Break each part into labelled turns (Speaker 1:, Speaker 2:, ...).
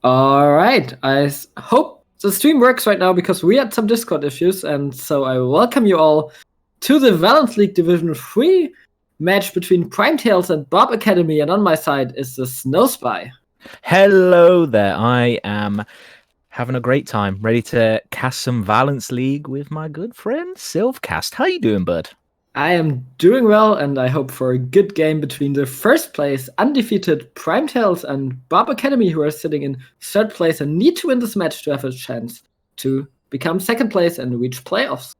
Speaker 1: All right. Hope the stream works right now because we had some Discord issues, and so I welcome you all to the Valence League Division 3 match between Primetails and Bob Academy, and on my side is the Snow Spy.
Speaker 2: Hello there, I am having a great time, ready to cast some Valence League with my good friend Sylvcast. How you doing, bud?
Speaker 1: I am doing well, and I hope for a good game between the first place undefeated Primetails and Bob Academy, who are sitting in third place and need to win this match to have a chance to become second place and reach playoffs.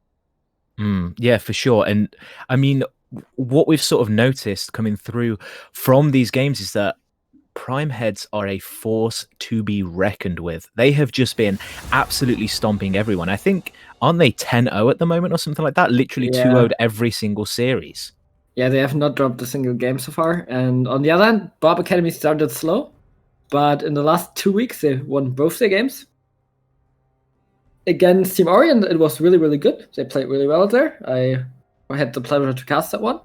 Speaker 2: Yeah, for sure. And I mean, what we've sort of noticed coming through from these games is that Prime Heads are a force to be reckoned with. They have just been absolutely stomping everyone. I think, aren't they 10-0 at the moment or something like that? Literally 2-0'd every single series.
Speaker 1: Yeah, they have not dropped a single game so far. And on the other hand, Bob Academy started slow, but in the last 2 weeks, they won both their games. Against Team Orient, it was really, really good. They played really well there. I had the pleasure to cast that one.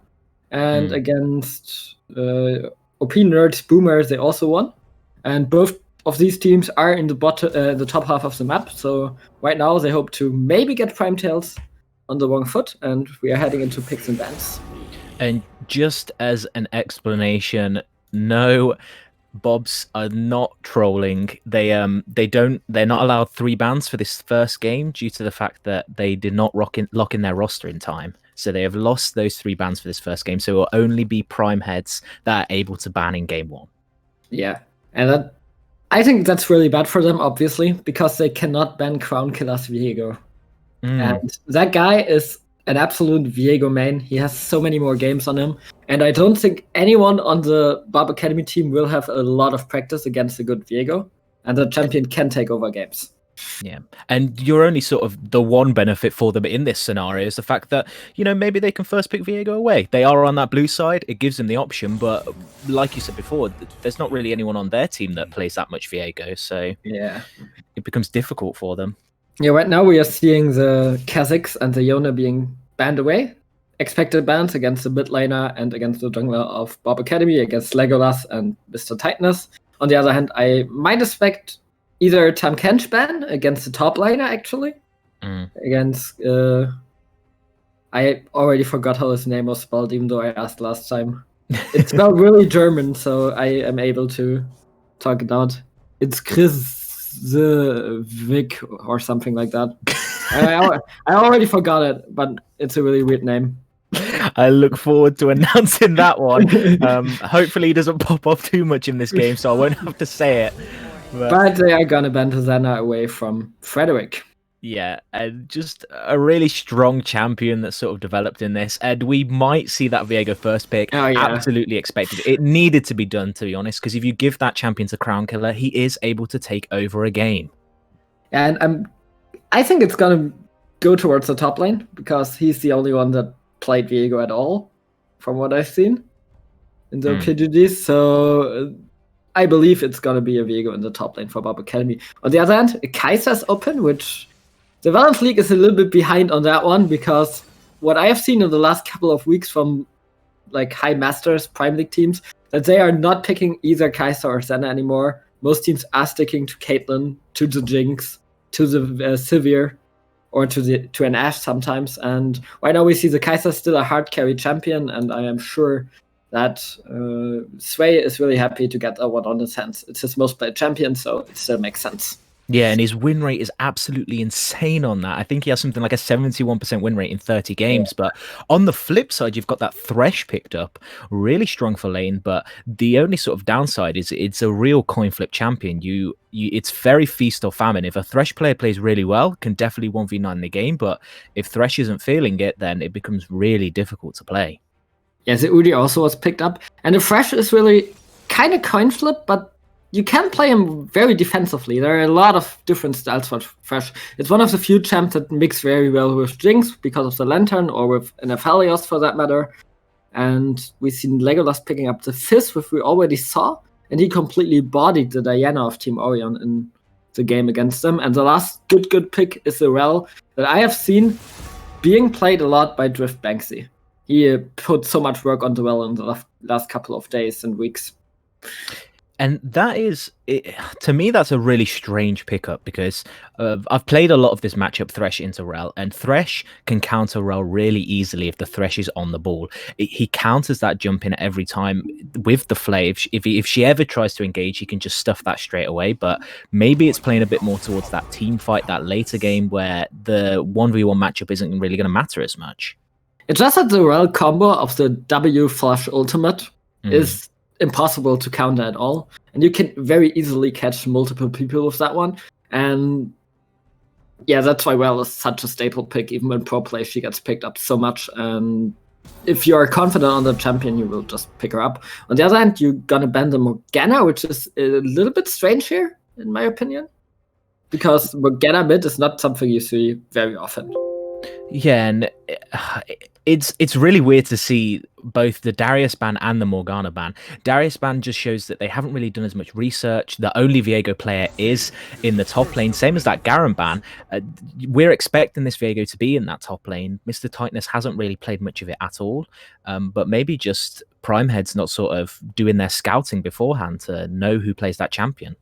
Speaker 1: And against OP Nerds Boomers, they also won. And both of these teams are in the top half of the map. So right now, they hope to maybe get Primetails on the wrong foot, and we are heading into picks and bans.
Speaker 2: And just as an explanation, no, Bobs are not trolling. They're not allowed 3 bans for this first game due to the fact that they did not lock in their roster in time. So they have lost those 3 bans for this first game. So it will only be Prime Heads that are able to ban in game 1.
Speaker 1: Yeah, and I think that's really bad for them, obviously, because they cannot ban Crown Killer's Viego. And that guy is an absolute Viego main. He has so many more games on him. And I don't think anyone on the Bob Academy team will have a lot of practice against a good Viego. And the champion can take over games.
Speaker 2: Yeah. And you're only sort of the one benefit for them in this scenario is the fact that, maybe they can first pick Viego away. They are on that blue side. It gives them the option. But like you said before, there's not really anyone on their team that plays that much Viego. So
Speaker 1: yeah,
Speaker 2: it becomes difficult for them.
Speaker 1: Yeah, right now we are seeing the Kazakhs and the Yona being banned away. Expected bans against the mid laner and against the jungler of Bob Academy, against Legolas and Mr. Tightness. On the other hand, I might expect either Tam Kench ban against the top laner, actually. Against... I already forgot how his name was spelled, even though I asked last time. It's spelled really German, so I am able to talk it out. It's Chris... the Vic or something like that. I already forgot it, but it's a really weird name.
Speaker 2: I look forward to announcing that one. Hopefully he doesn't pop off too much in this game, so I won't have to say it.
Speaker 1: But they are gonna ban Tazana away from Frederick.
Speaker 2: Yeah, and just a really strong champion that's sort of developed in this. And we might see that Viego first pick.
Speaker 1: Oh, yeah.
Speaker 2: Absolutely expected. It needed to be done, to be honest, because if you give that champion to Crown Killer, he is able to take over a game.
Speaker 1: And I think it's gonna go towards the top lane, because he's the only one that played Viego at all, from what I've seen in the PGDs. So I believe it's gonna be a Viego in the top lane for Bob Academy. On the other hand, Kaiser's open, which... the Valence League is a little bit behind on that one, because what I have seen in the last couple of weeks from High Masters, Prime League teams, that they are not picking either Kaiser or Senna anymore. Most teams are sticking to Caitlyn, to the Jinx, to the Sivir, or to an Ashe sometimes. And right now we see the Kaiser still a hard carry champion, and I am sure that Sway is really happy to get that one on his hands. It's his most played champion, so it still makes sense.
Speaker 2: Yeah, and his win rate is absolutely insane on that. I think he has something like a 71% win rate in 30 games. But on the flip side, you've got that Thresh picked up. Really strong for lane, but the only sort of downside is it's a real coin flip champion. It's very feast or famine. If a Thresh player plays really well, can definitely 1v9 the game. But if Thresh isn't feeling it, then it becomes really difficult to play.
Speaker 1: Yeah, the Udi also was picked up. And the Thresh is really kind of coin flip, but you can play him very defensively. There are a lot of different styles for Thresh. It's one of the few champs that mix very well with Jinx because of the Lantern, or with an Aphelios for that matter. And we've seen Legolas picking up the Fizz, which we already saw, and he completely bodied the Diana of Team Orion in the game against them. And the last good pick is the Rel that I have seen being played a lot by Drift Banksy. He put so much work on the Rel in the last couple of days and weeks.
Speaker 2: And that is, to me, that's a really strange pickup because I've played a lot of this matchup Thresh into Rel, and Thresh can counter Rel really easily if the Thresh is on the ball. He counters that jump in every time with the Flay. If she ever tries to engage, he can just stuff that straight away. But maybe it's playing a bit more towards that team fight, that later game where the 1v1 matchup isn't really going to matter as much.
Speaker 1: It's just that the Rel combo of the W flash ultimate is impossible to counter at all, and you can very easily catch multiple people with that one. And yeah, that's why Rel is such a staple pick. Even when pro play, she gets picked up so much. And if you're confident on the champion, you will just pick her up. On the other hand, you're gonna ban the Morgana, which is a little bit strange here, in my opinion, because Morgana mid is not something you see very often.
Speaker 2: Yeah, and it's really weird to see both the Darius ban and the Morgana ban. Darius ban just shows that they haven't really done as much research. The only Viego player is in the top lane, same as that Garen ban. We're expecting this Viego to be in that top lane. Mr. Tightness hasn't really played much of it at all, but maybe just Prime Head's not sort of doing their scouting beforehand to know who plays that champion.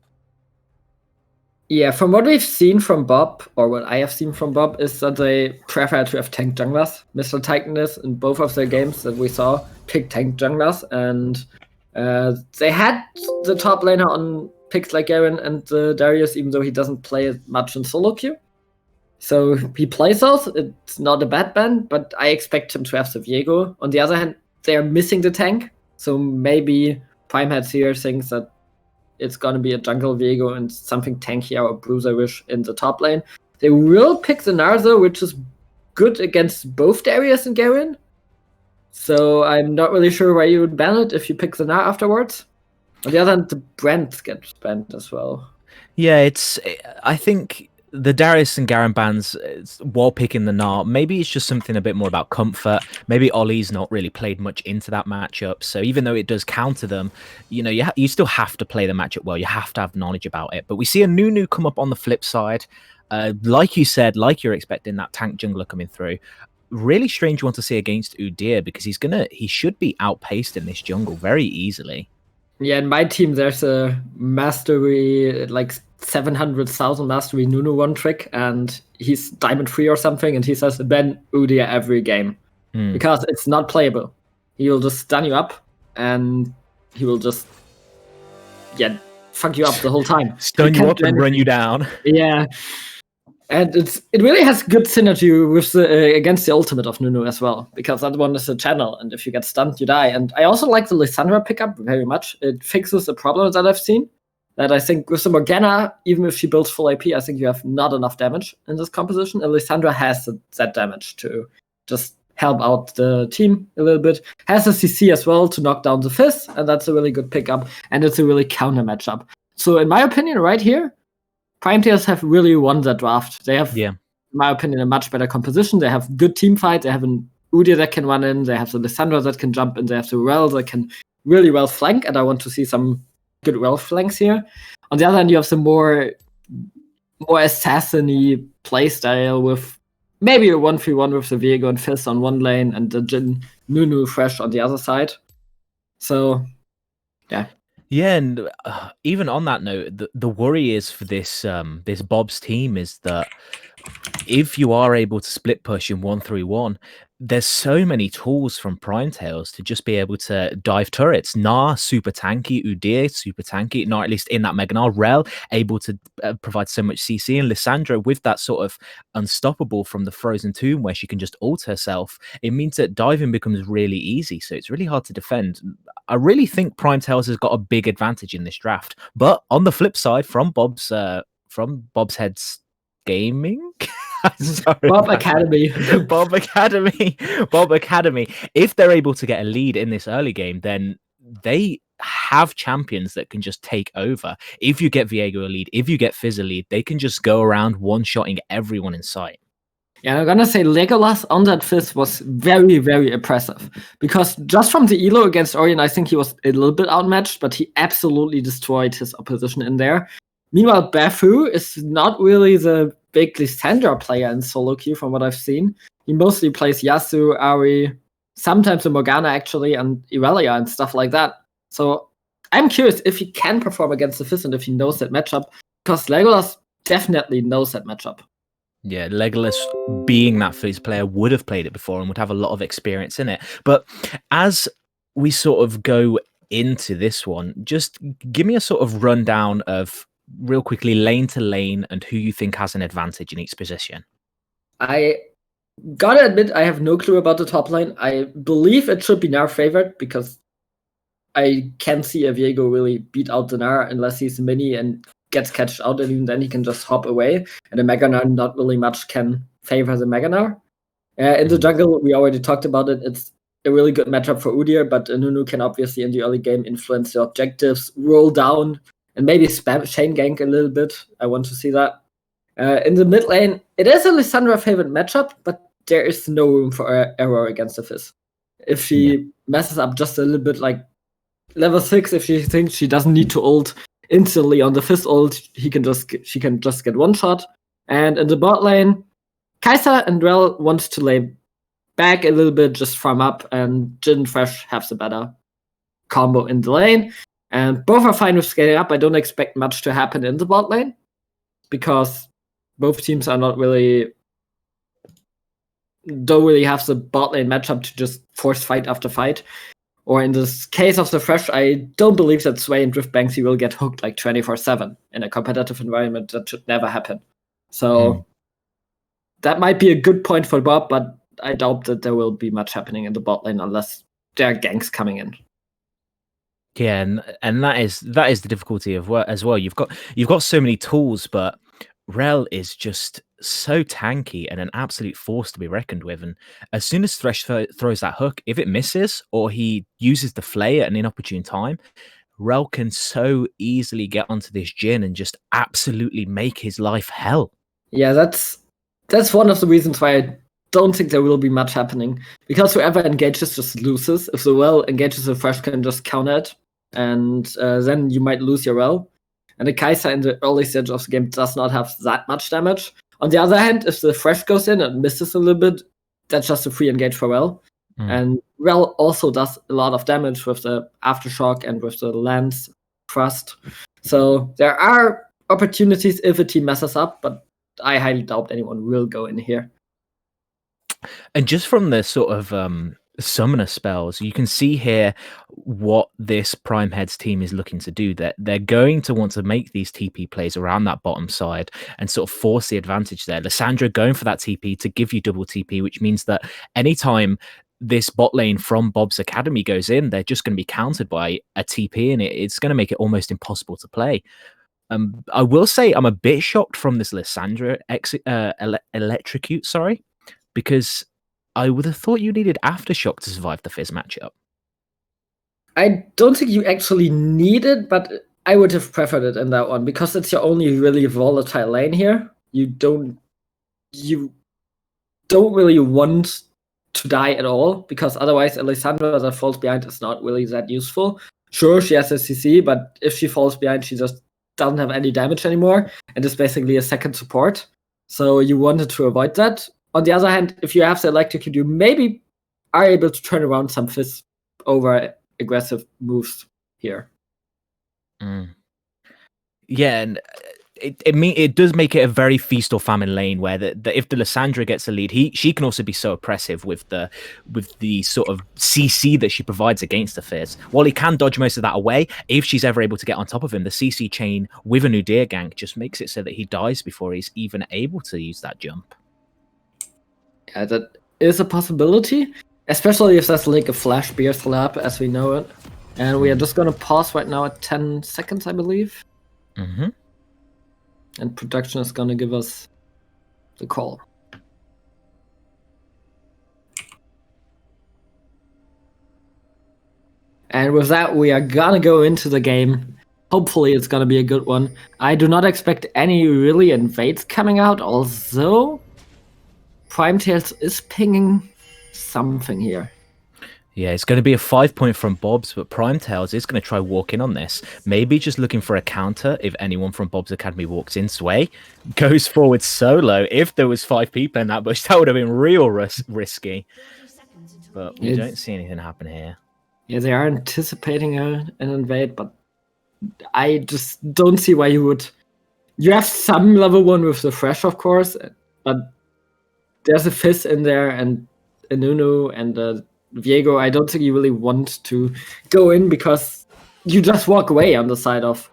Speaker 1: Yeah, from what we've seen from Bob, or what I have seen from Bob, is that they prefer to have tank junglers. Mr. Tightness in both of their games that we saw picked tank junglers, and they had the top laner on picks like Garen and Darius, even though he doesn't play as much in solo queue. So he plays those. It's not a bad ban, but I expect him to have the Viego. On the other hand, they are missing the tank, so maybe Primeheads here thinks that it's going to be a jungle Viego and something tankier or bruiserish in the top lane. They will pick the Narzo, which is good against both Darius and Garen. So I'm not really sure why you would ban it if you pick the Nar afterwards. On the other hand, the Brent gets banned as well.
Speaker 2: Yeah, I think the Darius and Garen bans, while picking the Gnar, maybe it's just something a bit more about comfort. Maybe Ollie's not really played much into that matchup, so even though it does counter them, you know, you still have to play the matchup well. You have to have knowledge about it. But we see a Nunu come up on the flip side. Like you said, like you're expecting that tank jungler coming through. Really strange one to see against Udyr because he should be outpaced in this jungle very easily.
Speaker 1: Yeah, in my team, there's a mastery, like 700,000 mastery Nunu one trick, and he's diamond 3 or something, and he says ban Udyr every game because it's not playable. He will just stun you up, and he will just fuck you up the whole time.
Speaker 2: Stun you up and run you down.
Speaker 1: Yeah. And it really has good synergy with the against the ultimate of Nunu as well, because that one is a channel, and if you get stunned, you die. And I also like the Lissandra pickup very much. It fixes a problem that I've seen. That I think with the Morgana, even if she builds full AP, I think you have not enough damage in this composition. And Lissandra has that damage to just help out the team a little bit. Has a CC as well to knock down the Fizz, and that's a really good pickup. And it's a really counter matchup. So in my opinion, right here, Primetails have really won that draft. They have, in my opinion, a much better composition. They have good team fight. They have an Udyr that can run in. They have the Lissandra that can jump in. They have the Rel that can really well flank. And I want to see some good Rel flanks here. On the other hand, you have some more assassin-y playstyle with maybe a 1v1 with the Viego and Fizz on one lane and the Jhin Nunu Fresh on the other side. So, yeah.
Speaker 2: Yeah, and even on that note, the worry is for this this Bob's team is that if you are able to split push in 1-3-1, there's so many tools from Primetails to just be able to dive turrets. Gnar, super tanky. Udyr, super tanky. Not at least in that Mega Gnar. Rel, able to provide so much CC. And Lissandra, with that sort of unstoppable from the Frozen Tomb where she can just ult herself, it means that diving becomes really easy. So it's really hard to defend. I really think Primetails has got a big advantage in this draft. But on the flip side, from Bob's Head's gaming...
Speaker 1: Bob Academy.
Speaker 2: Bob Academy. If they're able to get a lead in this early game, then they have champions that can just take over. If you get Viego a lead, if you get Fizz a lead, they can just go around one-shotting everyone in sight.
Speaker 1: Yeah, I'm gonna say Legolas on that Fizz was very, very impressive. Because just from the elo against Orion, I think he was a little bit outmatched, but he absolutely destroyed his opposition in there. Meanwhile, Bafu is not really the big Lissandra player in solo queue from what I've seen. He mostly plays Yasuo, Ahri, sometimes the Morgana actually, and Irelia and stuff like that. So I'm curious if he can perform against the Fizz and if he knows that matchup, because Legolas definitely knows that matchup.
Speaker 2: Yeah, Legolas, being that Fizz player, would have played it before and would have a lot of experience in it. But as we sort of go into this one, just give me a sort of rundown of, real quickly, lane to lane and who you think has an advantage in each position.
Speaker 1: I gotta admit, I have no clue about the top lane. I believe it should be Gnar favored because I can't see a Viego really beat out the Gnar unless he's mini and gets catched out, and even then he can just hop away. And the Mega Gnar, not really much can favor the Mega Gnar. In the jungle, we already talked about it. It's a really good matchup for Udyr, but Nunu can obviously in the early game influence the objectives, roll down, and maybe spam chain gank a little bit. I want to see that. In the mid lane, it is a Lissandra favored matchup, but there is no room for error against the Fizz. If she messes up just a little bit, like level 6, if she thinks she doesn't need to ult instantly on the Fizz ult, she can just get one shot. And in the bot lane, Kai'Sa and Rell wants to lay back a little bit, just farm up, and Jhin and Thresh have the better combo in the lane. And both are fine with scaling up. I don't expect much to happen in the bot lane, because both teams are not really don't really have the bot lane matchup to just force fight after fight. Or in this case of the Thresh, I don't believe that Sway and Drift Banksy will get hooked like 24/7 in a competitive environment. That should never happen. So that might be a good point for Bob, but I doubt that there will be much happening in the bot lane unless there are ganks coming in.
Speaker 2: Yeah, and that is the difficulty of as well. You've got so many tools, but Rell is just so tanky and an absolute force to be reckoned with. And as soon as Thresh throws that hook, if it misses or he uses the flay at an inopportune time, Rell can so easily get onto this Jhin and just absolutely make his life hell.
Speaker 1: Yeah, that's one of the reasons why I don't think there will be much happening. Because whoever engages just loses. If the Rell engages, the Thresh can just counter it, and then you might lose your Rell. And the Kai'Sa in the early stage of the game does not have that much damage. On the other hand, if the Thresh goes in and misses a little bit, that's just a free engage for Rell. And Rell also does a lot of damage with the Aftershock and with the Lance Thrust. So there are opportunities if a team messes up, but I highly doubt anyone will go in here.
Speaker 2: And just from the sort of summoner spells, you can see here what this Prime Heads team is looking to do. That they're going to want to make these TP plays around that bottom side and sort of force the advantage there. Lissandra going for that TP to give you double TP, which means that anytime this bot lane from Bob's Academy goes in, they're just going to be countered by a TP, and it's going to make it almost impossible to play. I will say I'm a bit shocked from this Lissandra electrocute, because I would have thought you needed Aftershock to survive the Fizz matchup.
Speaker 1: I don't think you actually need it, but I would have preferred it in that one because it's your only really volatile lane here. You don't really want to die at all, because otherwise Alessandra that falls behind is not really that useful. Sure, she has a CC, but if she falls behind, she just doesn't have any damage anymore and is basically a second support. So you wanted to avoid that. On the other hand, if you have the electrocute, you maybe are able to turn around some Fizz over aggressive moves here.
Speaker 2: Yeah, and it does make it a very feast or famine lane where if the Lissandra gets a lead, she can also be so oppressive with the sort of CC that she provides against the Fizz. While he can dodge most of that away, if she's ever able to get on top of him, the CC chain with an Udyr gank just makes it so that he dies before he's even able to use that jump.
Speaker 1: Yeah, that is a possibility, especially if there's like a flash beer slap as we know it. And we are just gonna pause right now at 10 seconds, I believe. And production is gonna give us the call. And with that, we are gonna go into the game. Hopefully it's gonna be a good one. I do not expect any really invades coming out, although Primetails is pinging something here.
Speaker 2: Yeah, it's going to be a 5 point from Bob's, but Primetails is going to try walk in on this. Maybe just looking for a counter if anyone from Bob's Academy walks in. Sway goes forward solo. If there was 5 people in that bush, that would have been real risky. But we don't see anything happen here.
Speaker 1: Yeah, they are anticipating an invade, but I just don't see why you would. You have some level 1 with the Thresh, of course, but there's a Fizz in there and a Nunu and a Viego. I don't think you really want to go in because you just walk away on the side of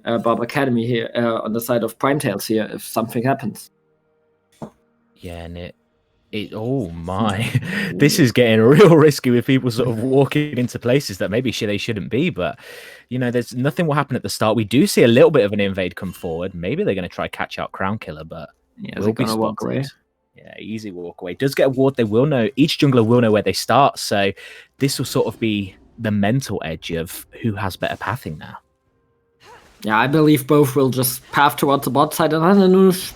Speaker 1: Bob Academy here, on the side of Primetails here if something happens.
Speaker 2: Yeah, and oh my, this is getting real risky with people sort of walking into places that maybe they shouldn't be. But there's nothing will happen at the start. We do see a little bit of an invade come forward. Maybe they're going to try catch out Crown Killer, but
Speaker 1: will be spotted. Walk away.
Speaker 2: Yeah, easy walk away. Does get a ward. They will know. Each jungler will know where they start. So this will sort of be the mental edge of who has better pathing now.
Speaker 1: Yeah, I believe both will just path towards the bot side, and Hanush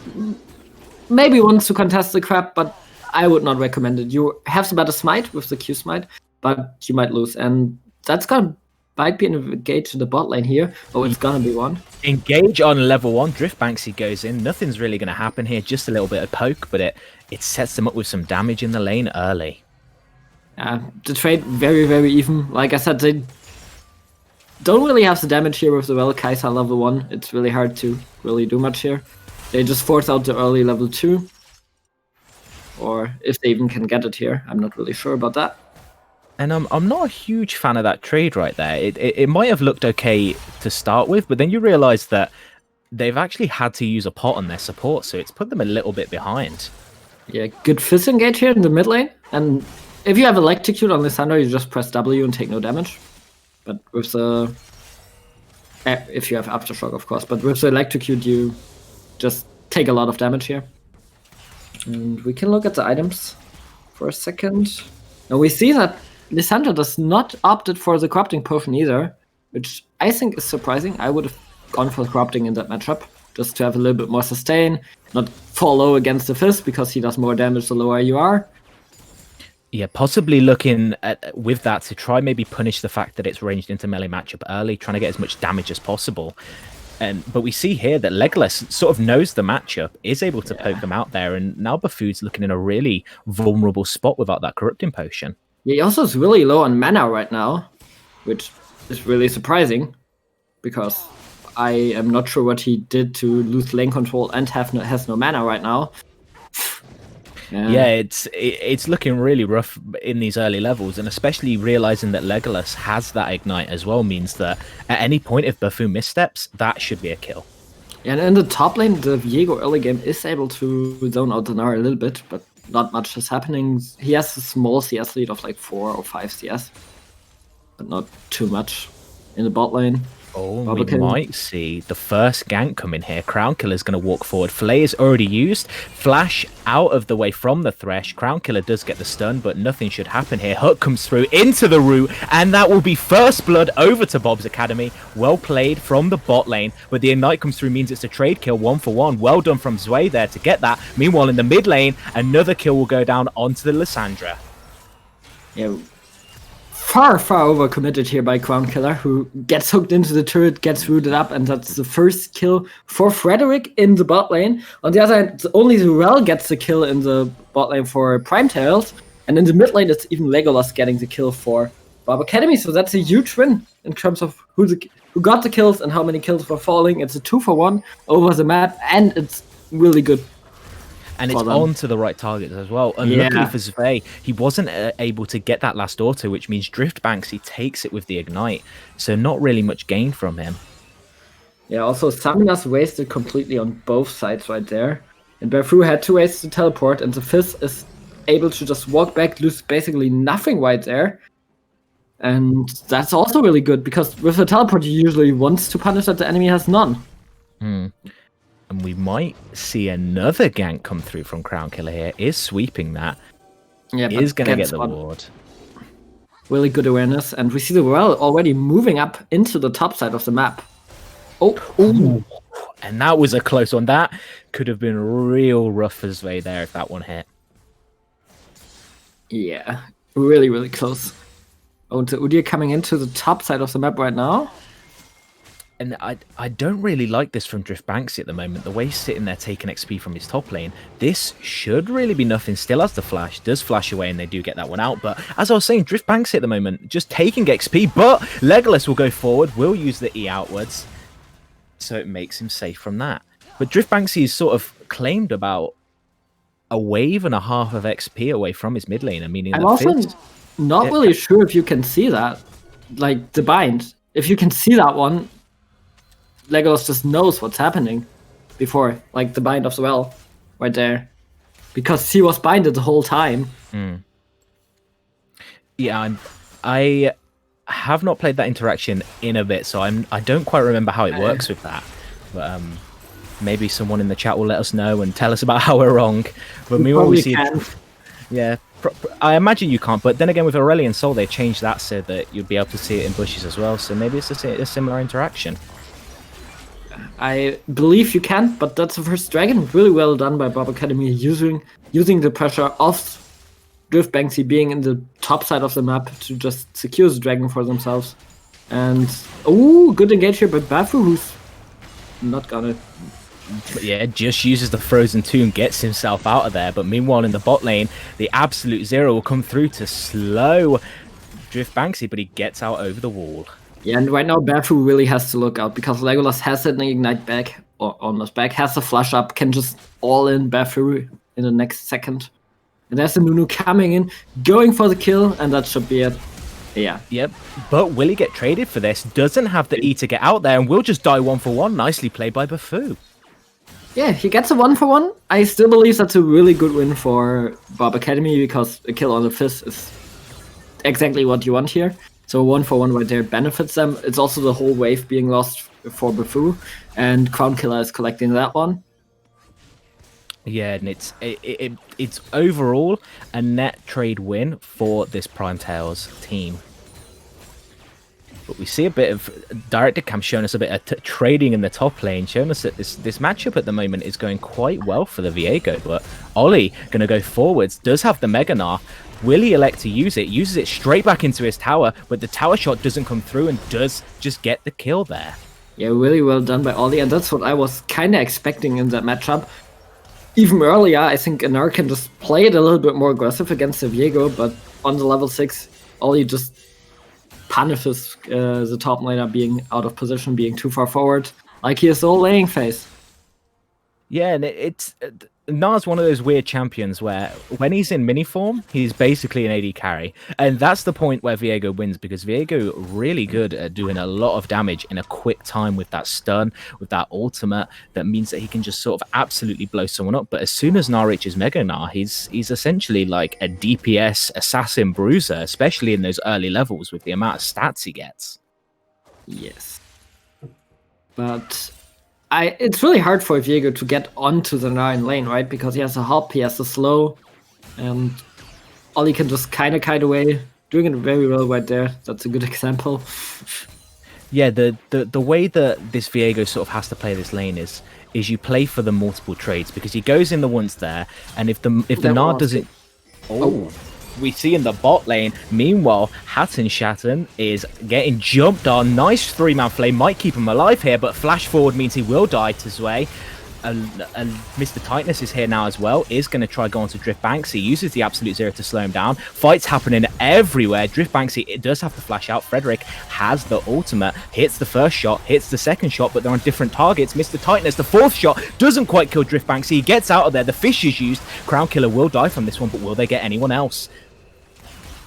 Speaker 1: maybe wants to contest the crab, but I would not recommend it. You have some better smite with the Q smite, but you might lose, and that's might be an engage to the bot lane here. Oh, it's gonna be one.
Speaker 2: Engage on level 1. Drift Banksy goes in. Nothing's really going to happen here. Just a little bit of poke, but it sets them up with some damage in the lane early.
Speaker 1: The trade very, very even. Like I said, they don't really have the damage here with the Kai'Sa level 1. It's really hard to really do much here. They just force out the early level 2. Or if they even can get it here. I'm not really sure about that.
Speaker 2: And I'm not a huge fan of that trade right there. It might have looked okay to start with, but then you realise that they've actually had to use a pot on their support, so it's put them a little bit behind.
Speaker 1: Yeah, good Fizz engage here in the mid lane. And if you have Electrocute on Lissandra, you just press W and take no damage. But with the... if you have Aftershock, of course. But with the Electrocute, you just take a lot of damage here. And we can look at the items for a second. Now we see that Lissandra does not opted for the Corrupting Potion either, which I think is surprising. I would have gone for Corrupting in that matchup, just to have a little bit more sustain, not fall low against the Fizz, because he does more damage the lower you are.
Speaker 2: Yeah, possibly looking at with that to try maybe punish the fact that it's ranged into melee matchup early, trying to get as much damage as possible. But we see here that Legolas sort of knows the matchup, is able to poke them out there, and now Buffood's looking in a really vulnerable spot without that Corrupting Potion.
Speaker 1: Yeah, he also is really low on mana right now, which is really surprising, because I am not sure what he did to lose lane control and has no mana right now.
Speaker 2: Yeah, it's looking really rough in these early levels, and especially realizing that Legolas has that ignite as well means that at any point if Buffoon missteps, that should be a kill.
Speaker 1: Yeah, and in the top lane, the Viego early game is able to zone out the Nara a little bit, but not much is happening. He has a small CS lead of like 4 or 5 CS, but not too much in the bot lane.
Speaker 2: Oh, we might see the first gank come in here. Crown Killer's going to walk forward. Flay is already used. Flash out of the way from the Thresh. Crown Killer does get the stun, but nothing should happen here. Hook comes through into the root, and that will be first blood over to Bob's Academy. Well played from the bot lane, but the Ignite comes through means it's a trade kill 1-for-1. Well done from Zwei there to get that. Meanwhile, in the mid lane, another kill will go down onto the Lissandra.
Speaker 1: Yeah. Far overcommitted here by Crown Killer, who gets hooked into the turret, gets rooted up, and that's the first kill for Frederick in the bot lane. On the other hand, only Zurel gets the kill in the bot lane for Primetails, and in the mid lane, it's even Legolas getting the kill for Bob Academy. So that's a huge win in terms of who got the kills and how many kills were falling. It's a 2-for-1 over the map, and it's really good.
Speaker 2: And it's on to the right targets as well. Unluckily for Zwei, he wasn't able to get that last auto, which means Drift Banksy takes it with the Ignite. So not really much gain from him.
Speaker 1: Yeah, also Summoner's wasted completely on both sides right there. And Berfu had to waste the teleport, and the Fizz is able to just walk back, lose basically nothing right there. And that's also really good, because with the teleport, he usually wants to punish that the enemy has none.
Speaker 2: And we might see another gank come through from Crown Killer here. Is sweeping that. Yeah, is going to get the ward.
Speaker 1: Really good awareness. And we see the Well already moving up into the top side of the map.
Speaker 2: Oh. And that was a close one. That could have been real rough for Zwei there if that one hit.
Speaker 1: Yeah, really, really close. Oh, and the Udyr coming into the top side of the map right now.
Speaker 2: And I don't really like this from Drift Banksy at the moment. The way he's sitting there taking XP from his top lane, this should really be nothing. Still has the flash, does flash away, and they do get that one out. But as I was saying, Drift Banksy at the moment, just taking XP, but Legolas will go forward, will use the E outwards, so it makes him safe from that. But Drift Banksy is sort of claimed about a wave and a half of XP away from his mid laner, meaning
Speaker 1: I'm
Speaker 2: that
Speaker 1: also
Speaker 2: Fizz...
Speaker 1: not really sure if you can see that. Like, the bind. If you can see that one, Legolas just knows what's happening before, like the bind of the well, right there, because he was binded the whole time.
Speaker 2: Yeah, I have not played that interaction in a bit, so I don't quite remember how it works with that. But maybe someone in the chat will let us know and tell us about how we're wrong. But meanwhile, we see yeah. I imagine you can't, but then again, with Aurelion Sol, they changed that so that you'll be able to see it in bushes as well. So maybe it's a similar interaction.
Speaker 1: I believe you can, but that's the first dragon. Really well done by Bob Academy, using the pressure of Drift Banksy being in the top side of the map to just secure the dragon for themselves. And good engage here by Bafu, who's not gonna.
Speaker 2: But yeah, just uses the Frozen Tomb, gets himself out of there. But meanwhile, in the bot lane, the Absolute Zero will come through to slow Drift Banksy, but he gets out over the wall.
Speaker 1: Yeah, and right now Bafu really has to look out because Legolas has an ignite back, or almost back, has the flush up, can just all in Bafu in the next second. And there's the Nunu coming in, going for the kill, and that should be it. Yeah.
Speaker 2: Yep. But will he get traded for this? Doesn't have the E to get out there and will just die 1-for-1. Nicely played by Bafu. Yeah,
Speaker 1: he gets a 1-for-1. I still believe that's a really good win for Bob Academy because a kill on the Fizz is exactly what you want here. So 1-for-1 right there benefits them. It's also the whole wave being lost for Bafu, and Crown Killer is collecting that one.
Speaker 2: Yeah, and it's overall a net trade win for this Prime Tails team. But we see a bit of Directed Cam showing us a bit of trading in the top lane, showing us that this matchup at the moment is going quite well for the Viego. But Ollie going to go forwards, does have the Mega Gnar. Will he elect to use it? Uses it straight back into his tower, but the tower shot doesn't come through and does just get the kill there.
Speaker 1: Yeah, really well done by Ollie, and that's what I was kind of expecting in that matchup. Even earlier, I think Gnar can just play it a little bit more aggressive against the Viego, but on the level 6, Ollie just punishes the top laner being out of position, being too far forward, like he is all laying phase.
Speaker 2: Yeah, and Gnar's one of those weird champions where when he's in mini form, he's basically an AD carry. And that's the point where Viego wins, because Viego really good at doing a lot of damage in a quick time with that stun, with that ultimate. That means that he can just sort of absolutely blow someone up. But as soon as Gnar reaches Mega Gnar, he's essentially like a DPS assassin bruiser, especially in those early levels with the amount of stats he gets.
Speaker 1: Yes. But it's really hard for Viego to get onto the 9 lane, right? Because he has a hop, he has a slow, and Ollie can just kind of kite away, doing it very well right there. That's a good example.
Speaker 2: Yeah, the way that this Viego sort of has to play this lane is you play for the multiple trades, because he goes in the once there, and if the Gnar doesn't, we see in the bot lane. Meanwhile, Hatton Shatton is getting jumped on. Nice 3-man flame, might keep him alive here, but flash forward means he will die to Zwei. And Mr. Tightness is here now as well, is going to try go on to Drift Banksy, uses the Absolute Zero to slow him down. Fights happening everywhere. Drift Banksy, it does have to flash out. Frederick has the ultimate, hits the first shot, hits the second shot, but they're on different targets. Mr. Tightness, the fourth shot, doesn't quite kill Drift Banksy. He gets out of there. The fish is used. Crown Killer will die from this one, but will they get anyone else?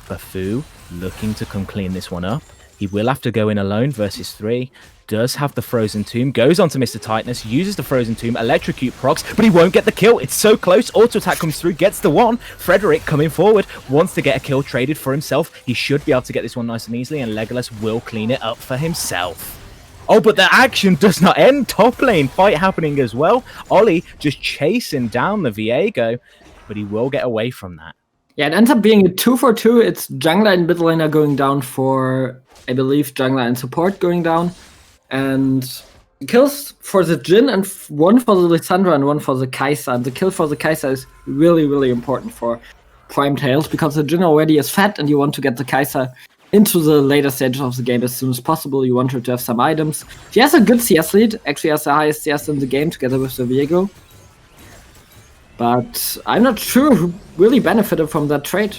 Speaker 2: Bafu looking to come clean this one up. He will have to go in alone versus 3. Does have the Frozen Tomb, goes on to Mr. Tightness, uses the Frozen Tomb, electrocute procs, but he won't get the kill. It's so close. Auto attack comes through, gets the one. Frederick coming forward, wants to get a kill traded for himself. He should be able to get this one nice and easily, and Legolas will clean it up for himself. Oh, but the action does not end. Top lane fight happening as well. Ollie just chasing down the Viego, but he will get away from that.
Speaker 1: Yeah, it ends up being a 2-for-2. It's jungler and mid laner going down for, I believe, jungler and support going down. And kills for the Jhin, and one for the Lissandra and one for the Kai'Sa. And the kill for the Kai'Sa is really, really important for Prime Tails, because the Jhin already is fat and you want to get the Kai'Sa into the later stages of the game as soon as possible. You want her to have some items. She has a good CS lead, actually has the highest CS in the game together with the Viego. But I'm not sure who really benefited from that trade.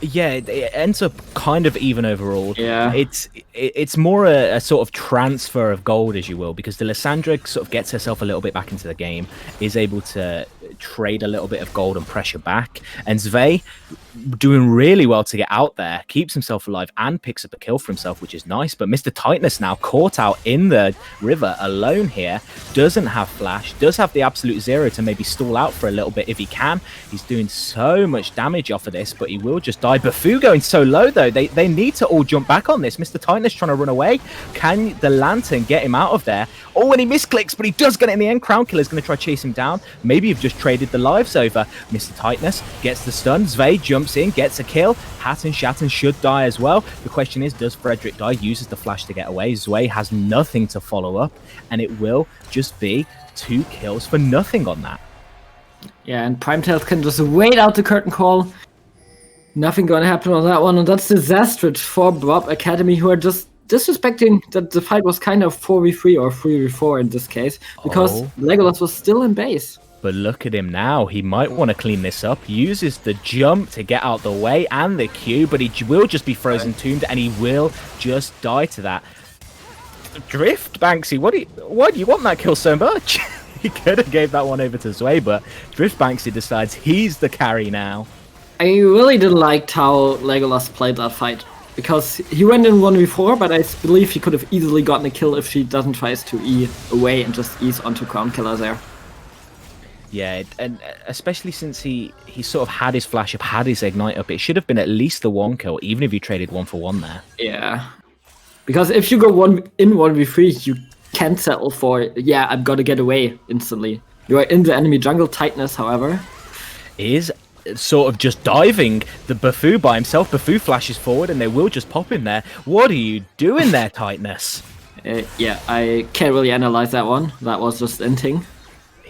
Speaker 2: Yeah, it ends up kind of even overall.
Speaker 1: Yeah.
Speaker 2: It's more a sort of transfer of gold, as you will, because the Lissandra sort of gets herself a little bit back into the game, is able to trade a little bit of gold and pressure back, and Zwei doing really well to get out there, keeps himself alive and picks up a kill for himself, which is nice. But Mr. Tightness now caught out in the river alone here, doesn't have flash, does have the absolute zero to maybe stall out for a little bit if he can. He's doing so much damage off of this, but he will just die. Bufu going so low though, they need to all jump back on this. Mr. Tightness trying to run away. Can the Lantern get him out of there? Oh, and he misclicks, but he does get it in the end. Crown Killer's going to try to chase him down. Maybe you've just traded the lives over. Mr. Tightness gets the stun. Zwei jumps in, gets a kill. Hatton Shatten should die as well. The question is, does Frederick die? Uses the flash to get away. Zwei has nothing to follow up, and it will just be 2 kills for nothing on that.
Speaker 1: Yeah, and Primetails can just wait out the curtain call. Nothing gonna happen on that one, and that's disastrous for Bob Academy, who are just disrespecting that the fight was kind of 4v3 or 3v4 in this case, because Legolas was still in base.
Speaker 2: But look at him now. He might want to clean this up. Uses the jump to get out the way and the Q, but he will just be frozen tombed, and he will just die to that. Drift, Banksy, why do you want that kill so much? He could have gave that one over to Zwei, but Drift Banksy decides he's the carry now.
Speaker 1: I really didn't like how Legolas played that fight, because he went in 1v4, but I believe he could have easily gotten a kill if she doesn't try to E away and just ease onto Crown Killer there.
Speaker 2: Yeah, and especially since he sort of had his flash up, had his ignite up, it should have been at least the 1 kill, even if you traded 1 for 1 there.
Speaker 1: Yeah, because if you go 1v3, you can't settle for, yeah, I've got to get away instantly. You are in the enemy jungle. Tightness, however,
Speaker 2: is sort of just diving the Bufu by himself. Bufu flashes forward and they will just pop in there. What are you doing there, Tightness?
Speaker 1: Yeah, I can't really analyze that one. That was just inting.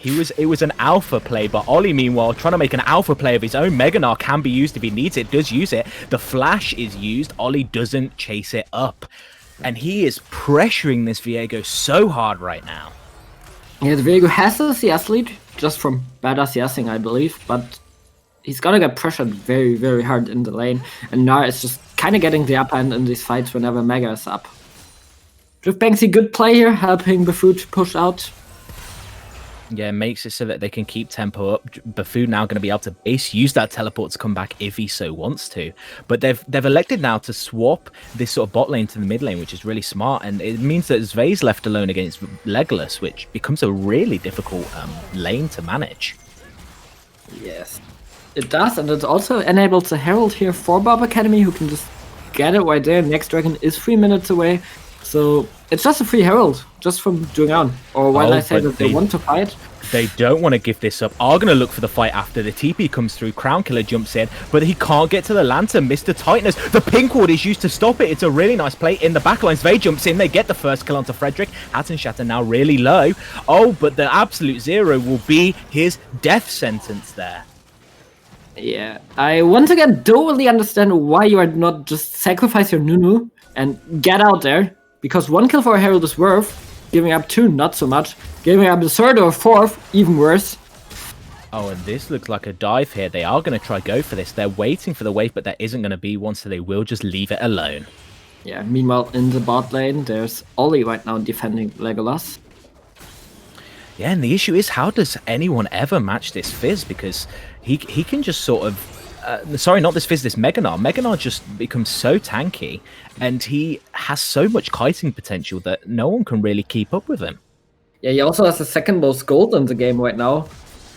Speaker 2: It was an alpha play, but Ollie, meanwhile, trying to make an alpha play of his own. Meganar can be used if he needs it, does use it. The flash is used. Ollie doesn't chase it up. And he is pressuring this Viego so hard right now.
Speaker 1: Yeah, the Viego has a CS lead, just from better CSing, I believe, but he's gonna get pressured very, very hard in the lane. And Nar is just kind of getting the upper hand in these fights whenever Mega is up. Drift Banksy, good play here, helping Bufu to push out.
Speaker 2: Yeah, makes it so that they can keep tempo up. Bufu now going to be able to base, use that teleport to come back if he so wants to. But they've elected now to swap this sort of bot lane to the mid lane, which is really smart. And it means that Zwei's left alone against Legolas, which becomes a really difficult lane to manage.
Speaker 1: Yes, it does. And it also enables a Herald here for Bob Academy, who can just get it right there. Next Dragon is 3 minutes away. So it's just a free Herald, just from doing on. Or when I say that they want to fight.
Speaker 2: They don't want to give this up. Are going to look for the fight after the TP comes through. Crown Killer jumps in, but he can't get to the Lantern. Mr. Tightness, the pink ward is used to stop it. It's a really nice play in the backlines. Zwei jumps in. They get the first kill onto Frederick. Hatton Shatter now really low. Oh, but the absolute zero will be his death sentence there.
Speaker 1: Yeah, I once again don't really understand why you are not just sacrifice your Nunu and get out there. Because 1 kill for a Herald is worth, giving up 2, not so much. Giving up a 3rd or 4th, even worse.
Speaker 2: Oh, and this looks like a dive here. They are going to try go for this. They're waiting for the wave, but there isn't going to be one, so they will just leave it alone.
Speaker 1: Yeah, meanwhile, in the bot lane, there's Ollie right now defending Legolas.
Speaker 2: Yeah, and the issue is, how does anyone ever match this Fizz? Because he can just sort of... sorry, not this Fizz, this Meganar. Meganar just becomes so tanky, and he has so much kiting potential that no one can really keep up with him.
Speaker 1: Yeah, he also has the 2nd most gold in the game right now.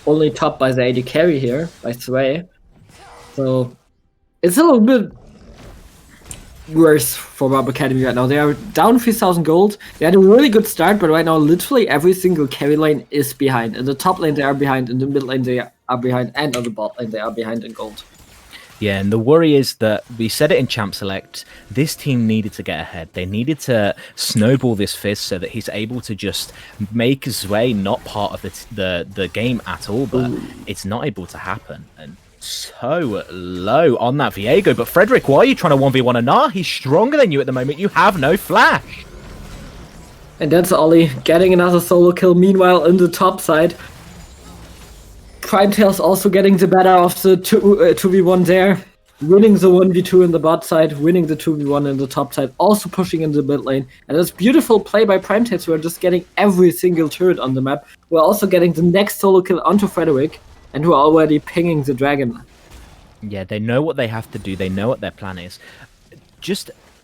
Speaker 1: Only topped by the AD carry here, by Zwei. So, it's a little bit worse for Bob Academy right now. They are down 3,000 gold. They had a really good start, but right now literally every single carry lane is behind. In the top lane they are behind, in the mid lane they are behind, and on the bot lane they are behind in gold.
Speaker 2: Yeah, and the worry is that, we said it in Champ Select, this team needed to get ahead. They needed to snowball this Fizz so that he's able to just make Zwei not part of the game at all, but it's not able to happen. And so low on that Viego. But Frederick, why are you trying to 1v1 a Gnar? He's stronger than you at the moment. You have no flash.
Speaker 1: And that's Ollie getting another solo kill. Meanwhile, in the top side, Primetail's also getting the better of the 2v1 there. Winning the 1v2 in the bot side, winning the 2v1 in the top side, also pushing in the mid lane. And it's beautiful play by Primetails, who are just getting every single turret on the map. We're also getting the next solo kill onto Frederick, and who are already pinging the dragon.
Speaker 2: Yeah, they know what they have to do. They know what their plan is.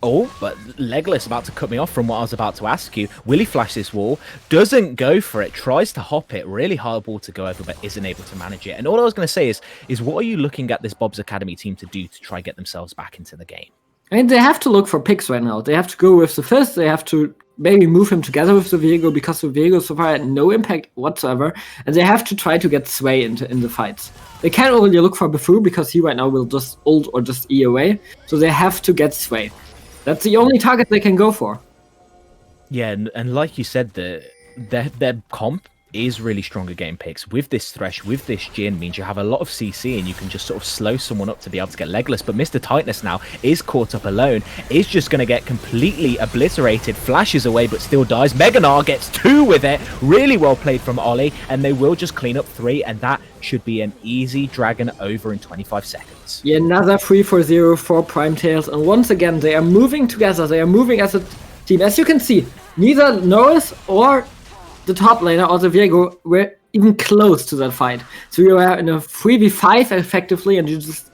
Speaker 2: But Legolas about to cut me off from what I was about to ask you. Will he flash this wall? Doesn't go for it. Tries to hop it. Really hard ball to go over, but isn't able to manage it. And all I was going to say is what are you looking at this Bob's Academy team to do to try and get themselves back into the game?
Speaker 1: I mean, they have to look for picks right now. They have to go with the fist. They have to maybe move him together with the Viego, because the Viego so far had no impact whatsoever. And they have to try to get Sway in the fights. They can't really look for Bufu, because he right now will just ult or just E away. So they have to get Sway. That's the only target they can go for.
Speaker 2: Yeah, and like you said, their comp is really stronger game picks. With this Thresh, with this Jhin, means you have a lot of CC and you can just sort of slow someone up to be able to get Legolas. But Mr. Tightness now is caught up alone, is just going to get completely obliterated, flashes away but still dies. Mega Gnar gets 2 with it. Really well played from Ollie, and they will just clean up 3, and that should be an easy dragon over in 25 seconds.
Speaker 1: Yeah, another 3-4-0 for Primetails, and once again they are moving together, they are moving as a team. As you can see, neither Norris or the top laner or the Viego were even close to that fight. So you are in a 3v5 effectively, and you just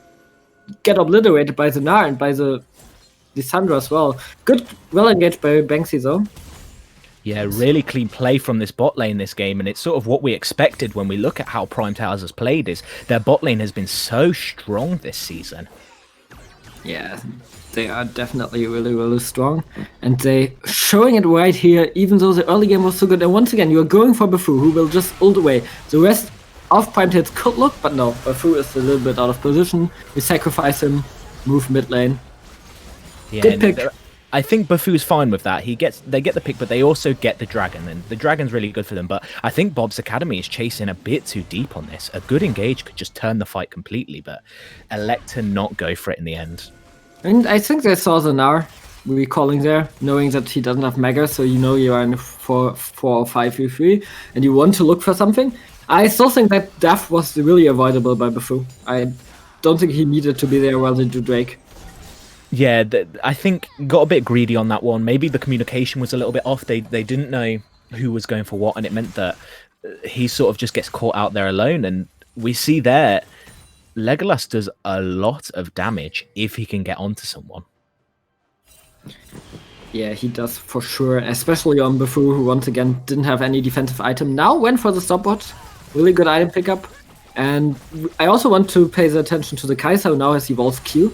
Speaker 1: get obliterated by the Gnar and by the Lissandra as well. Well engaged by Banksy though.
Speaker 2: Yeah, really clean play from this bot lane this game, and it's sort of what we expected when we look at how Primetails has played. Is their bot lane has been so strong this season.
Speaker 1: Yeah, they are definitely really, really strong, and they showing it right here, even though the early game was so good. And once again, you are going for Bufu, who will just ult away. The rest of Primetails could look, but no, Bufu is a little bit out of position. We sacrifice him, move mid lane.
Speaker 2: Yeah,
Speaker 1: good pick.
Speaker 2: I think Bufu's fine with that. They get the pick, but they also get the dragon, and the dragon's really good for them. But I think Bob's Academy is chasing a bit too deep on this. A good engage could just turn the fight completely, but elect to not go for it in the end.
Speaker 1: And I think they saw the Gnar recalling there, knowing that he doesn't have Mega, so you know you are in 4 or 5v3, and you want to look for something. I still think that death was really avoidable by Bufu. I don't think he needed to be there while they do Drake.
Speaker 2: Yeah, I think got a bit greedy on that one. Maybe the communication was a little bit off. They didn't know who was going for what, and it meant that he sort of just gets caught out there alone. And we see there, Legolas does a lot of damage if he can get onto someone. Yeah,
Speaker 1: he does for sure, especially on Bufu, who once again didn't have any defensive item. Now went for the stopwatch. Really good item pickup. And I also want to pay the attention to the Kai'Sa, who now has evolved Q.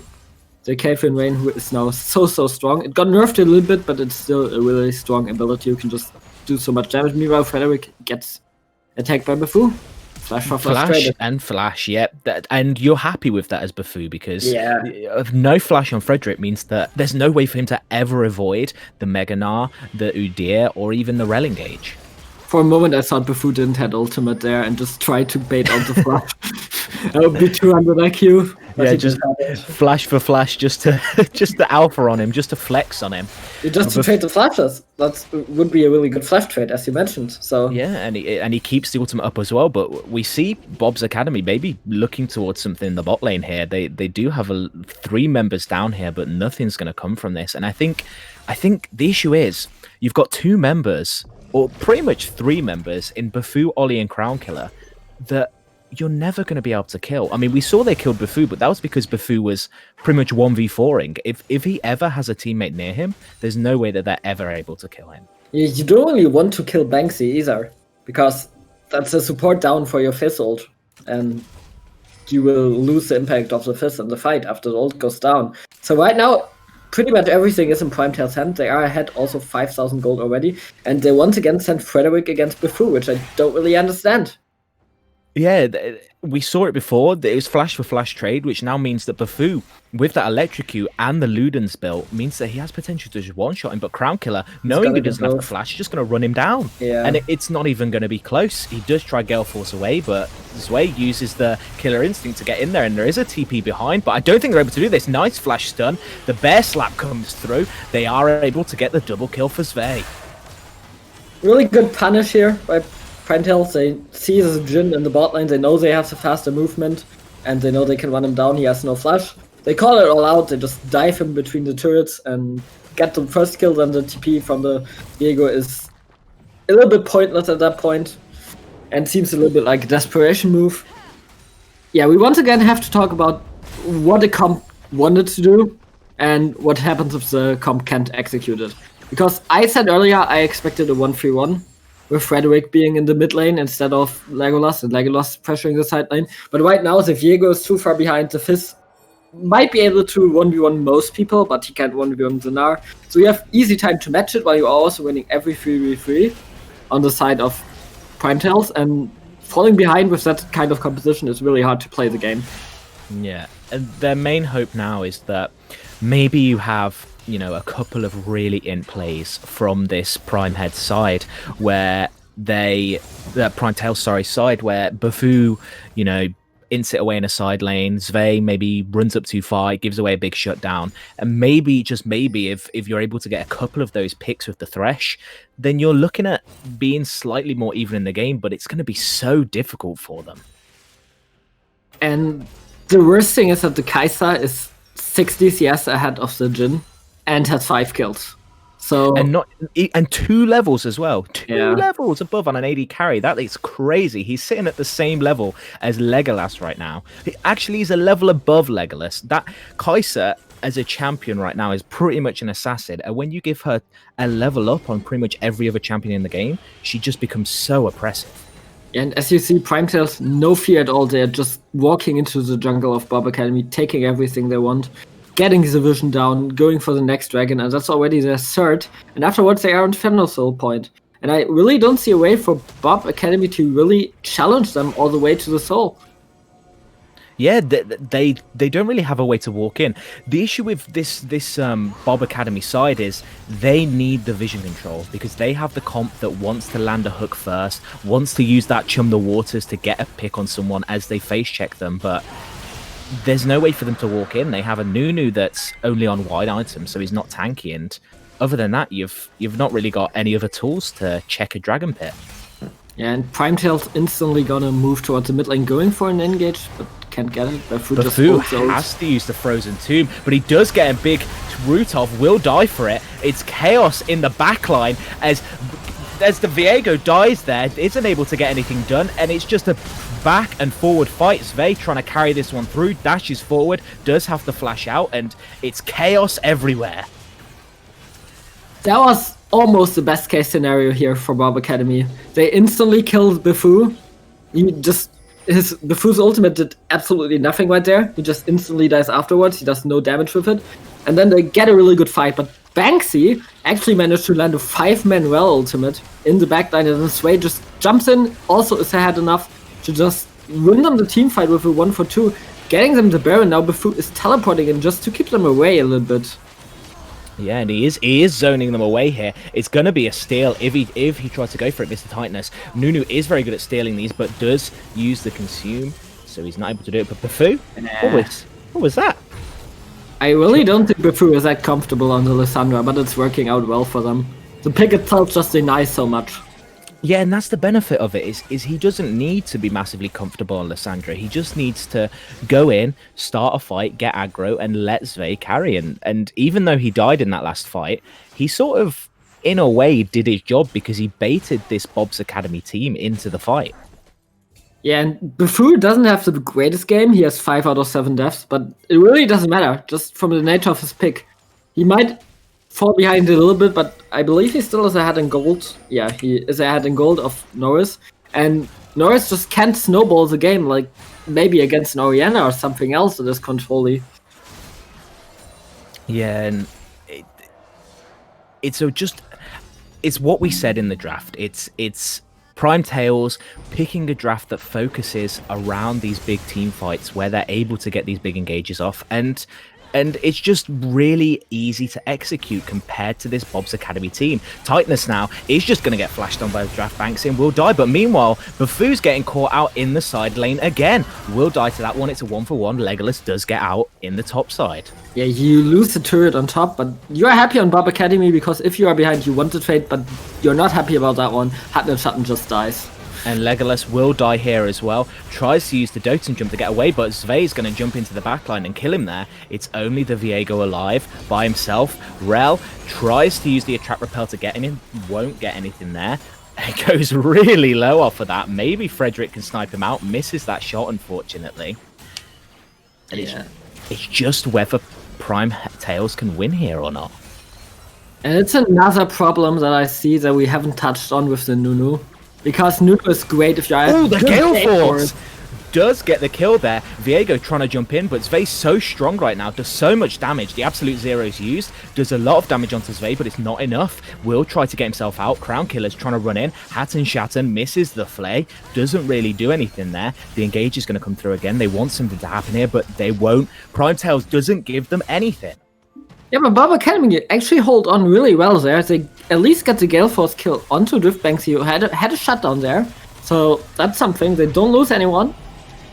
Speaker 1: The Catherine Rain, who is now so strong. It got nerfed a little bit, but it's still a really strong ability. You can just do so much damage. Meanwhile, Frederick gets attacked by Bufu.
Speaker 2: Flash and flash, yep. And you're happy with that as Bufu, because no flash on Frederick means that there's no way for him to ever avoid the Mega Gnar, the Udyr, or even the Rel engage.
Speaker 1: For a moment, I thought Bufu didn't have ultimate there and just tried to bait out the flash. That would be 200 IQ.
Speaker 2: Yeah, just flash for flash, just to alpha on him, just to flex on him.
Speaker 1: Just to trade the flashes. That would be a really good flash trade, as you mentioned. So
Speaker 2: yeah, and he keeps the ultimate up as well. But we see Bob's Academy maybe looking towards something in the bot lane here. They do have 3 members down here, but nothing's going to come from this. And I think the issue is you've got 2 members, or pretty much 3 members in Bufu, Ollie, and Crown Killer that you're never going to be able to kill. I mean, we saw they killed Bufu, but that was because Bufu was pretty much 1v4ing. If he ever has a teammate near him, there's no way that they're ever able to kill him.
Speaker 1: You don't really want to kill Banksy either, because that's a support down for your Fizz ult, and you will lose the impact of the Fizz in the fight after the ult goes down. So right now, pretty much everything is in Primetail's hand. They are ahead also 5,000 gold already, and they once again sent Frederick against Bufu, which I don't really understand.
Speaker 2: Yeah, we saw it before. It was flash for flash trade, which now means that Bufu, with that Electrocute and the Luden's build, means that he has potential to just one-shot him. But Crown Killer, knowing he doesn't have the flash, is just going to run him down.
Speaker 1: Yeah.
Speaker 2: And it's not even going to be close. He does try Gale Force away, but Zwei uses the killer instinct to get in there, and there is a TP behind, but I don't think they're able to do this. Nice flash stun. The bear slap comes through. They are able to get the double kill for Zwei.
Speaker 1: Really good punish here by Printels. They see the Jhin in the bot lane. They know they have the faster movement, and they know they can run him down. He has no flash. They call it all out. They just dive him between the turrets and get the first kill. Then the TP from the Viego is a little bit pointless at that point, and seems a little bit like a desperation move. Yeah, we once again have to talk about what the comp wanted to do and what happens if the comp can't execute it. Because I said earlier I expected a 1-3-1 with Frederick being in the mid lane instead of Legolas, and Legolas pressuring the side lane. But right now the Viego is too far behind. The Fizz might be able to 1v1 most people, but he can't 1v1 Zenar. So you have easy time to match it while you're also winning every 3v3 on the side of Primetails, and falling behind with that kind of composition is really hard to play the game.
Speaker 2: Yeah, and their main hope now is that maybe you have, you know, a couple of really in plays from this Prime Head side where Primetail side where Bufu, you know, ints it away in a side lane. Zwei maybe runs up too far, it gives away a big shutdown. And maybe, just maybe, if you're able to get a couple of those picks with the Thresh, then you're looking at being slightly more even in the game, but it's going to be so difficult for them.
Speaker 1: And the worst thing is that the Kai'Sa is 60 CS ahead of the Jhin and has 5 kills. So
Speaker 2: and 2 levels as well. 2
Speaker 1: Yeah.
Speaker 2: levels above on an AD carry. That is crazy. He's sitting at the same level as Legolas right now. Actually, he's a level above Legolas. That Kai'Sa as a champion right now is pretty much an assassin. And when you give her a level up on pretty much every other champion in the game, she just becomes so oppressive.
Speaker 1: And as you see, Primetails, no fear at all. They're just walking into the jungle of Bob Academy, taking everything they want, getting the vision down, going for the next dragon, and that's already their third. And afterwards, they are on Fenrir Soul Point. And I really don't see a way for Bob Academy to really challenge them all the way to the Soul.
Speaker 2: Yeah, they don't really have a way to walk in. The issue with this Bob Academy side is they need the vision control, because they have the comp that wants to land a hook first, wants to use that chum the waters to get a pick on someone as they face check them, but there's no way for them to walk in. They have a Nunu that's only on wide items, so he's not tanky, and other than that, you've not really got any other tools to check a Dragon Pit.
Speaker 1: Yeah, and Primetail's instantly gonna move towards the mid lane, going for an engage, but can't get it.
Speaker 2: Bufu has to use the Frozen Tomb, but he does get a big root off, will die for it. It's chaos in the backline as the Viego dies there, isn't able to get anything done, and it's just a back and forward fight. Zwei trying to carry this one through, dashes forward, does have to flash out, and it's chaos everywhere.
Speaker 1: That was almost the best case scenario here for Bob Academy. They instantly killed Bufu. Bufu's ultimate did absolutely nothing right there. He just instantly dies afterwards. He does no damage with it. And then they get a really good fight, but Banksy actually managed to land a 5-man well ultimate in the backline, and then Zwei just jumps in, also is ahead enough to just win them the team fight with a 1-for-2, getting them the Baron. Now Bufu is teleporting in just to keep them away a little bit.
Speaker 2: Yeah, and he is zoning them away here. It's going to be a steal if he tries to go for it, Mr. Tightness. Nunu is very good at stealing these, but does use the consume, so he's not able to do it. But Bufu? What was that?
Speaker 1: I really don't think Bufu is that comfortable on the Lissandra, but it's working out well for them. The pick itself just denies so much.
Speaker 2: Yeah, and that's the benefit of it, is he doesn't need to be massively comfortable on Lissandra. He just needs to go in, start a fight, get aggro, and let Zwei carry. And even though he died in that last fight, he sort of, in a way, did his job because he baited this Bob's Academy team into the fight.
Speaker 1: Yeah, and Bufu doesn't have the greatest game. He has 5 out of 7 deaths, but it really doesn't matter, just from the nature of his pick. He might fall behind a little bit, but I believe he still is ahead in gold. Yeah, he is ahead in gold of Norris. And Norris just can't snowball the game, like maybe against an Orianna or something else that is controlly.
Speaker 2: Yeah, and it's what we said in the draft. It's Primetails picking a draft that focuses around these big team fights where they're able to get these big engages off. And And it's just really easy to execute compared to this Bob's Academy team. Tightness now is just going to get flashed on by the draft banks and will die. But meanwhile, Bufu's getting caught out in the side lane again. Will die to that one. It's a 1-for-1. Legolas does get out in the top side.
Speaker 1: Yeah, you lose the turret on top, but you're happy on Bob Academy because if you are behind, you want to trade, but you're not happy about that one. Hatnam Sutton just dies.
Speaker 2: And Legolas will die here as well. Tries to use the Doten jump to get away, but Zve's going to jump into the backline and kill him there. It's only the Viego alive by himself. Rel tries to use the Attract Repel to get him in. Won't get anything there. It goes really low off of that. Maybe Frederick can snipe him out. Misses that shot, unfortunately. And it's just whether Prime Tails can win here or not.
Speaker 1: And it's another problem that I see that we haven't touched on with the Nunu. Because Nunu is great if you're...
Speaker 2: Oh, the Gale Force! Does get the kill there. Viego trying to jump in, but Zve's so strong right now, does so much damage. The Absolute Zero is used, does a lot of damage onto Zve, but it's not enough. Will try to get himself out. Crown Killer's trying to run in. Hatton Shatten misses the flay, doesn't really do anything there. The engage is going to come through again. They want something to happen here, but they won't. Prime Tails doesn't give them anything.
Speaker 1: Yeah, but Bob Academy actually hold on really well there. They at least get the Gale Force kill onto Driftbanks. You had a shutdown there. So that's something. They don't lose anyone.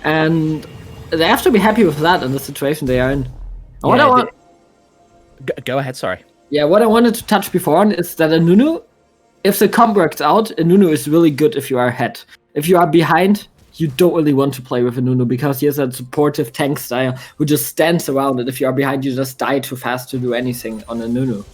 Speaker 1: And they have to be happy with that in the situation they are in.
Speaker 2: Go ahead, sorry.
Speaker 1: Yeah, what I wanted to touch before is that a Nunu, if the comp works out, a Nunu is really good if you are ahead. If you are behind, you don't really want to play with a Nunu because he has that supportive tank style who just stands around, and if you are behind, you just die too fast to do anything on a Nunu.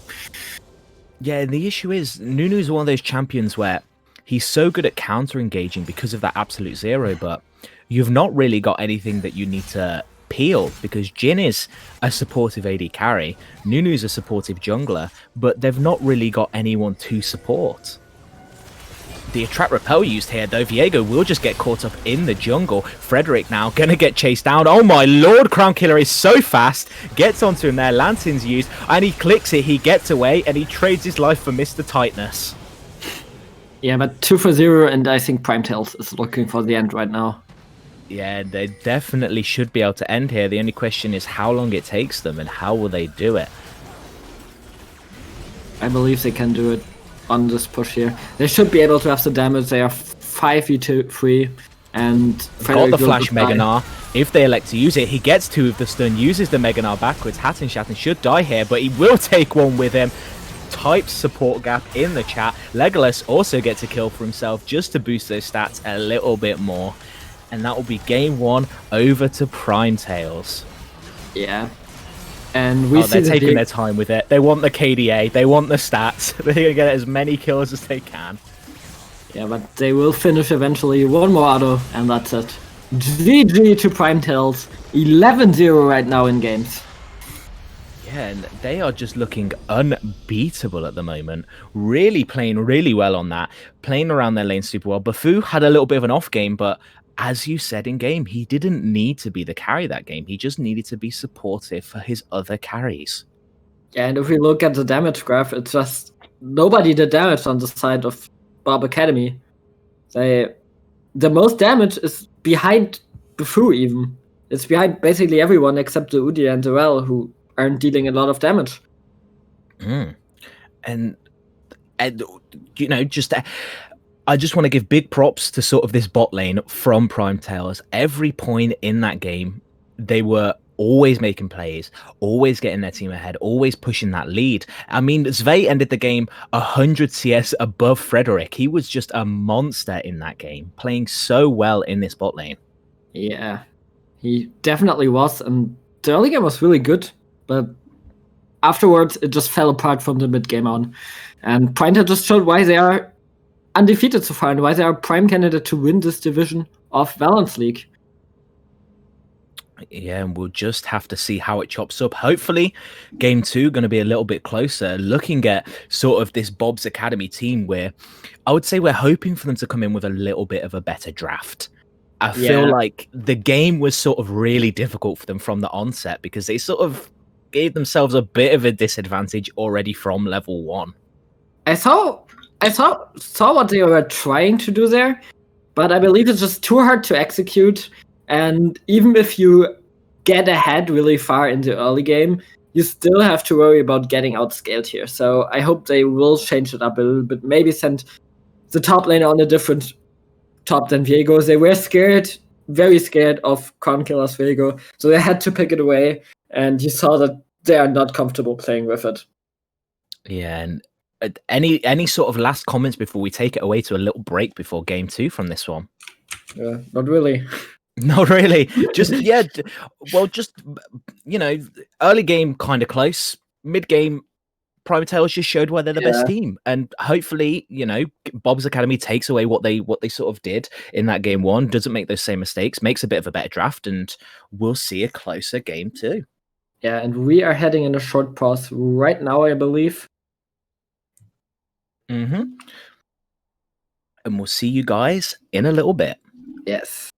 Speaker 2: Yeah, the issue is, Nunu's one of those champions where he's so good at counter-engaging because of that Absolute Zero, but you've not really got anything that you need to peel because Jin is a supportive AD carry, Nunu's a supportive jungler, but they've not really got anyone to support. The Attract Repel used here, though. Viego will just get caught up in the jungle. Frederick now going to get chased down. Oh my lord, Crown Killer is so fast. Gets onto him there. Lantern's used, and he clicks it. He gets away, and he trades his life for Mr. Tightness.
Speaker 1: Yeah, but 2-for-0, and I think Prime Tails is looking for the end right now.
Speaker 2: Yeah, they definitely should be able to end here. The only question is how long it takes them, and how will they do it?
Speaker 1: I believe they can do it on this push here. They should be able to have the damage. They are 5v3 and
Speaker 2: got the flash Meganar. If they elect to use it, he gets 2 of the stun, uses the Meganar backwards. Hatton Shatten should die here, but he will take one with him. Type support gap in the chat. Legolas also gets a kill for himself just to boost those stats a little bit more. And that will be game 1 over to Prime Tails.
Speaker 1: Yeah. And they're
Speaker 2: taking their time with it. They want the KDA. They want the stats. They're going to get as many kills as they can.
Speaker 1: Yeah, but they will finish eventually. One more auto, and that's it. GG to Prime Tails. 11-0 right now in games.
Speaker 2: Yeah, and they are just looking unbeatable at the moment. Really playing really well on that. Playing around their lane super well. Bufu had a little bit of an off game, but as you said in game, he didn't need to be the carry that game. He just needed to be supportive for his other carries.
Speaker 1: Yeah, and if we look at the damage graph, it's just nobody did damage on the side of Bob Academy. The most damage is behind Bufu even. It's behind basically everyone except the Udi and the Rel, who aren't dealing a lot of damage.
Speaker 2: And you know, I just want to give big props to sort of this bot lane from Prime Tails. Every point in that game, they were always making plays, always getting their team ahead, always pushing that lead. I mean, Zve ended the game 100 CS above Frederick. He was just a monster in that game, playing so well in this bot lane.
Speaker 1: Yeah, he definitely was. And the early game was really good, but afterwards, it just fell apart from the mid game on. And Prime Tails just showed why they are undefeated so far and why they are prime candidate to win this division of Valence League.
Speaker 2: Yeah, and we'll just have to see how it chops up. Hopefully, game 2 going to be a little bit closer. Looking at sort of this Bob's Academy team where I would say we're hoping for them to come in with a little bit of a better draft. I feel like the game was sort of really difficult for them from the onset because they sort of gave themselves a bit of a disadvantage already from level 1.
Speaker 1: I saw what they were trying to do there, but I believe it's just too hard to execute. And even if you get ahead really far in the early game, you still have to worry about getting outscaled here. So I hope they will change it up a little bit. Maybe send the top lane on a different top than Viego. They were scared, very scared of Crown Killer's Viego, so they had to pick it away. And you saw that they are not comfortable playing with it.
Speaker 2: Yeah, and any sort of last comments before we take it away to a little break before game 2 from this one?
Speaker 1: Not really.
Speaker 2: Not really. Just yeah. Well, just early game kind of close. Mid game, Private Tales just showed why they're the best team, and hopefully, Bob's Academy takes away what they sort of did in that game 1, doesn't make those same mistakes, makes a bit of a better draft, and we'll see a closer game 2.
Speaker 1: Yeah, and we are heading in a short pause right now, I believe.
Speaker 2: Mm-hmm. And we'll see you guys in a little bit.
Speaker 1: Yes.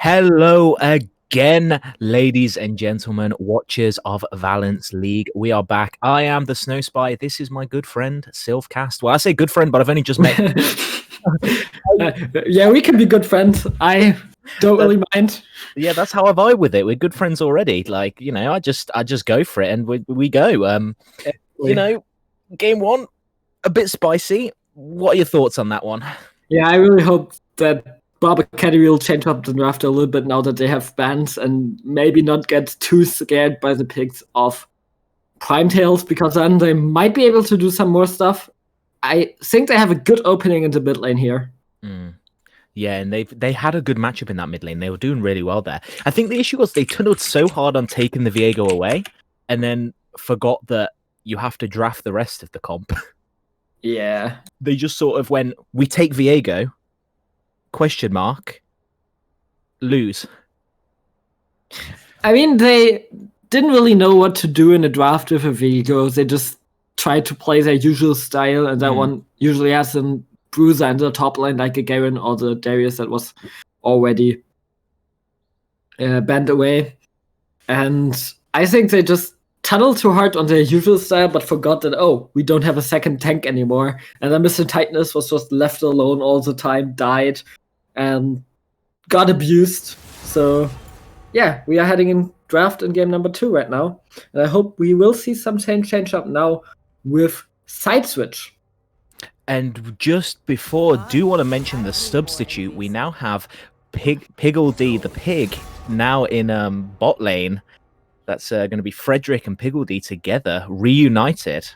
Speaker 2: Hello again, ladies and gentlemen, watchers of Valence League. We are back. I am the Snow Spy. This is my good friend, Sylvcast. Well, I say good friend, but I've only just met him.
Speaker 1: Yeah, we can be good friends. I don't really mind.
Speaker 2: Yeah, that's how I vibe with it. We're good friends already. Like, you know, I just go for it and we go. You know, game one, a bit spicy. What are your thoughts on that one?
Speaker 1: Yeah, I really hope that Bob Academy will change up the draft a little bit now that they have bans and maybe not get too scared by the picks of Primetails, because then they might be able to do some more stuff. I think they have a good opening in the mid lane here.
Speaker 2: Yeah, and they had a good matchup in that mid lane. They were doing really well there. I think the issue was they tunneled so hard on taking the Viego away and then forgot that you have to draft the rest of the comp.
Speaker 1: Yeah.
Speaker 2: They just sort of went, we take Viego, ? Lose.
Speaker 1: I mean, they didn't really know what to do in a draft with a Viego. They just tried to play their usual style, and that one usually has a bruiser in the top line, like a Garen or the Darius that was already banned away. And I think they just tunneled too hard on their usual style, but forgot that, oh, we don't have a second tank anymore. And then Mr. Tightness was just left alone all the time, died, and got abused. So, yeah, we are heading in draft in game number 2 right now. And I hope we will see some change up now with side switch.
Speaker 2: And just before, do want to mention the substitute. We now have Piggledy the pig now in bot lane. That's going to be Frederick and Piggledy together, reunited.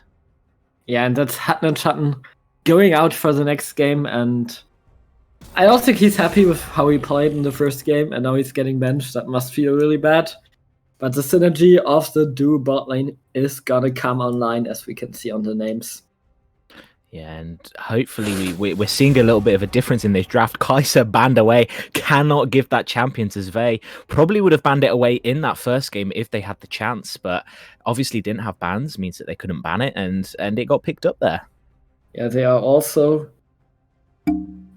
Speaker 1: Yeah, and that's Hutton and Sutton going out for the next game, and I don't think he's happy with how he played in the first game, and now he's getting benched. That must feel really bad. But the synergy of the duo bot lane is gonna come online, as we can see on the names.
Speaker 2: Yeah, and hopefully we're seeing a little bit of a difference in this draft. Kaiser banned away, cannot give that champion to Zve. Probably would have banned it away in that first game if they had the chance, but obviously didn't have bans, means that they couldn't ban it, and it got picked up there.
Speaker 1: Yeah, they are also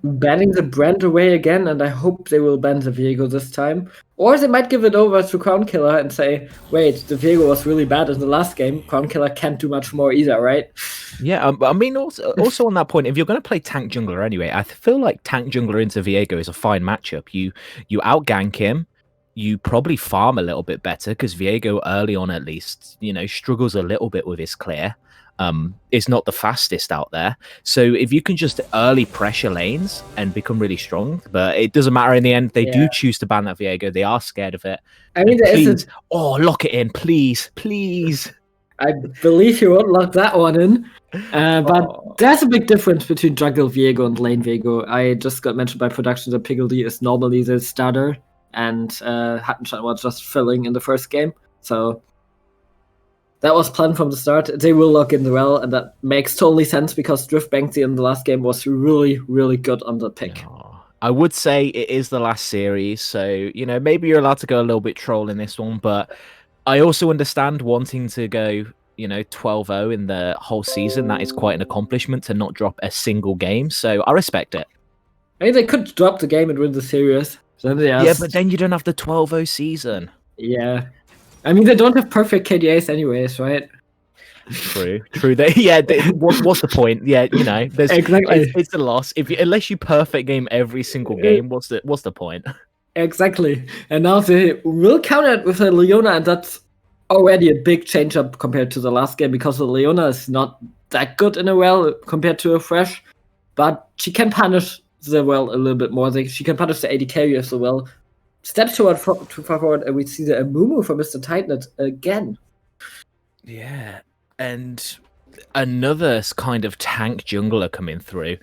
Speaker 1: banning the brand away again, and I hope they will ban the Viego this time. Or they might give it over to Crown Killer and say, wait, the Viego was really bad in the last game. Crown Killer can't do much more either, right?
Speaker 2: Yeah, I mean, also on that point, if you're going to play tank jungler anyway, I feel like tank jungler into Viego is a fine matchup. You outgank him, you probably farm a little bit better, because Viego early on at least, you know, struggles a little bit with his clear. Is not the fastest out there. So if you can just early pressure lanes and become really strong, but it doesn't matter in the end. They do choose to ban that Viego. They are scared of it.
Speaker 1: I mean,
Speaker 2: lock it in, please, please.
Speaker 1: I believe you won't lock that one in. But there's a big difference between jungle Viego and lane Viego. I just got mentioned by production that Piggledy is normally the starter, and Hattenstein was just filling in the first game. So that was planned from the start. They will lock in well, and that makes totally sense because Drift Banksy in the last game was really, really good on the pick.
Speaker 2: I would say it is the last series, so, you know, maybe you're allowed to go a little bit troll in this one, but I also understand wanting to go, you know, 12-0 in the whole season. That is quite an accomplishment to not drop a single game, so I respect it.
Speaker 1: I mean, they could drop the game and win the series.
Speaker 2: Yeah, but then you don't have the 12-0 season.
Speaker 1: Yeah. I mean, they don't have perfect KDAs anyways, right?
Speaker 2: True. What's the point? Yeah, you know,
Speaker 1: exactly.
Speaker 2: It's a loss. Unless you perfect game every single game, what's the point?
Speaker 1: Exactly. And now they will counter it with a Leona, and that's already a big change up compared to the last game, because the Leona is not that good in a well compared to a Fresh, but she can punish the well a little bit more. She can punish the AD carry as well. Step too far forward, and we see the Amumu for Mr. Titanite again.
Speaker 2: Yeah, and another kind of tank jungler coming through.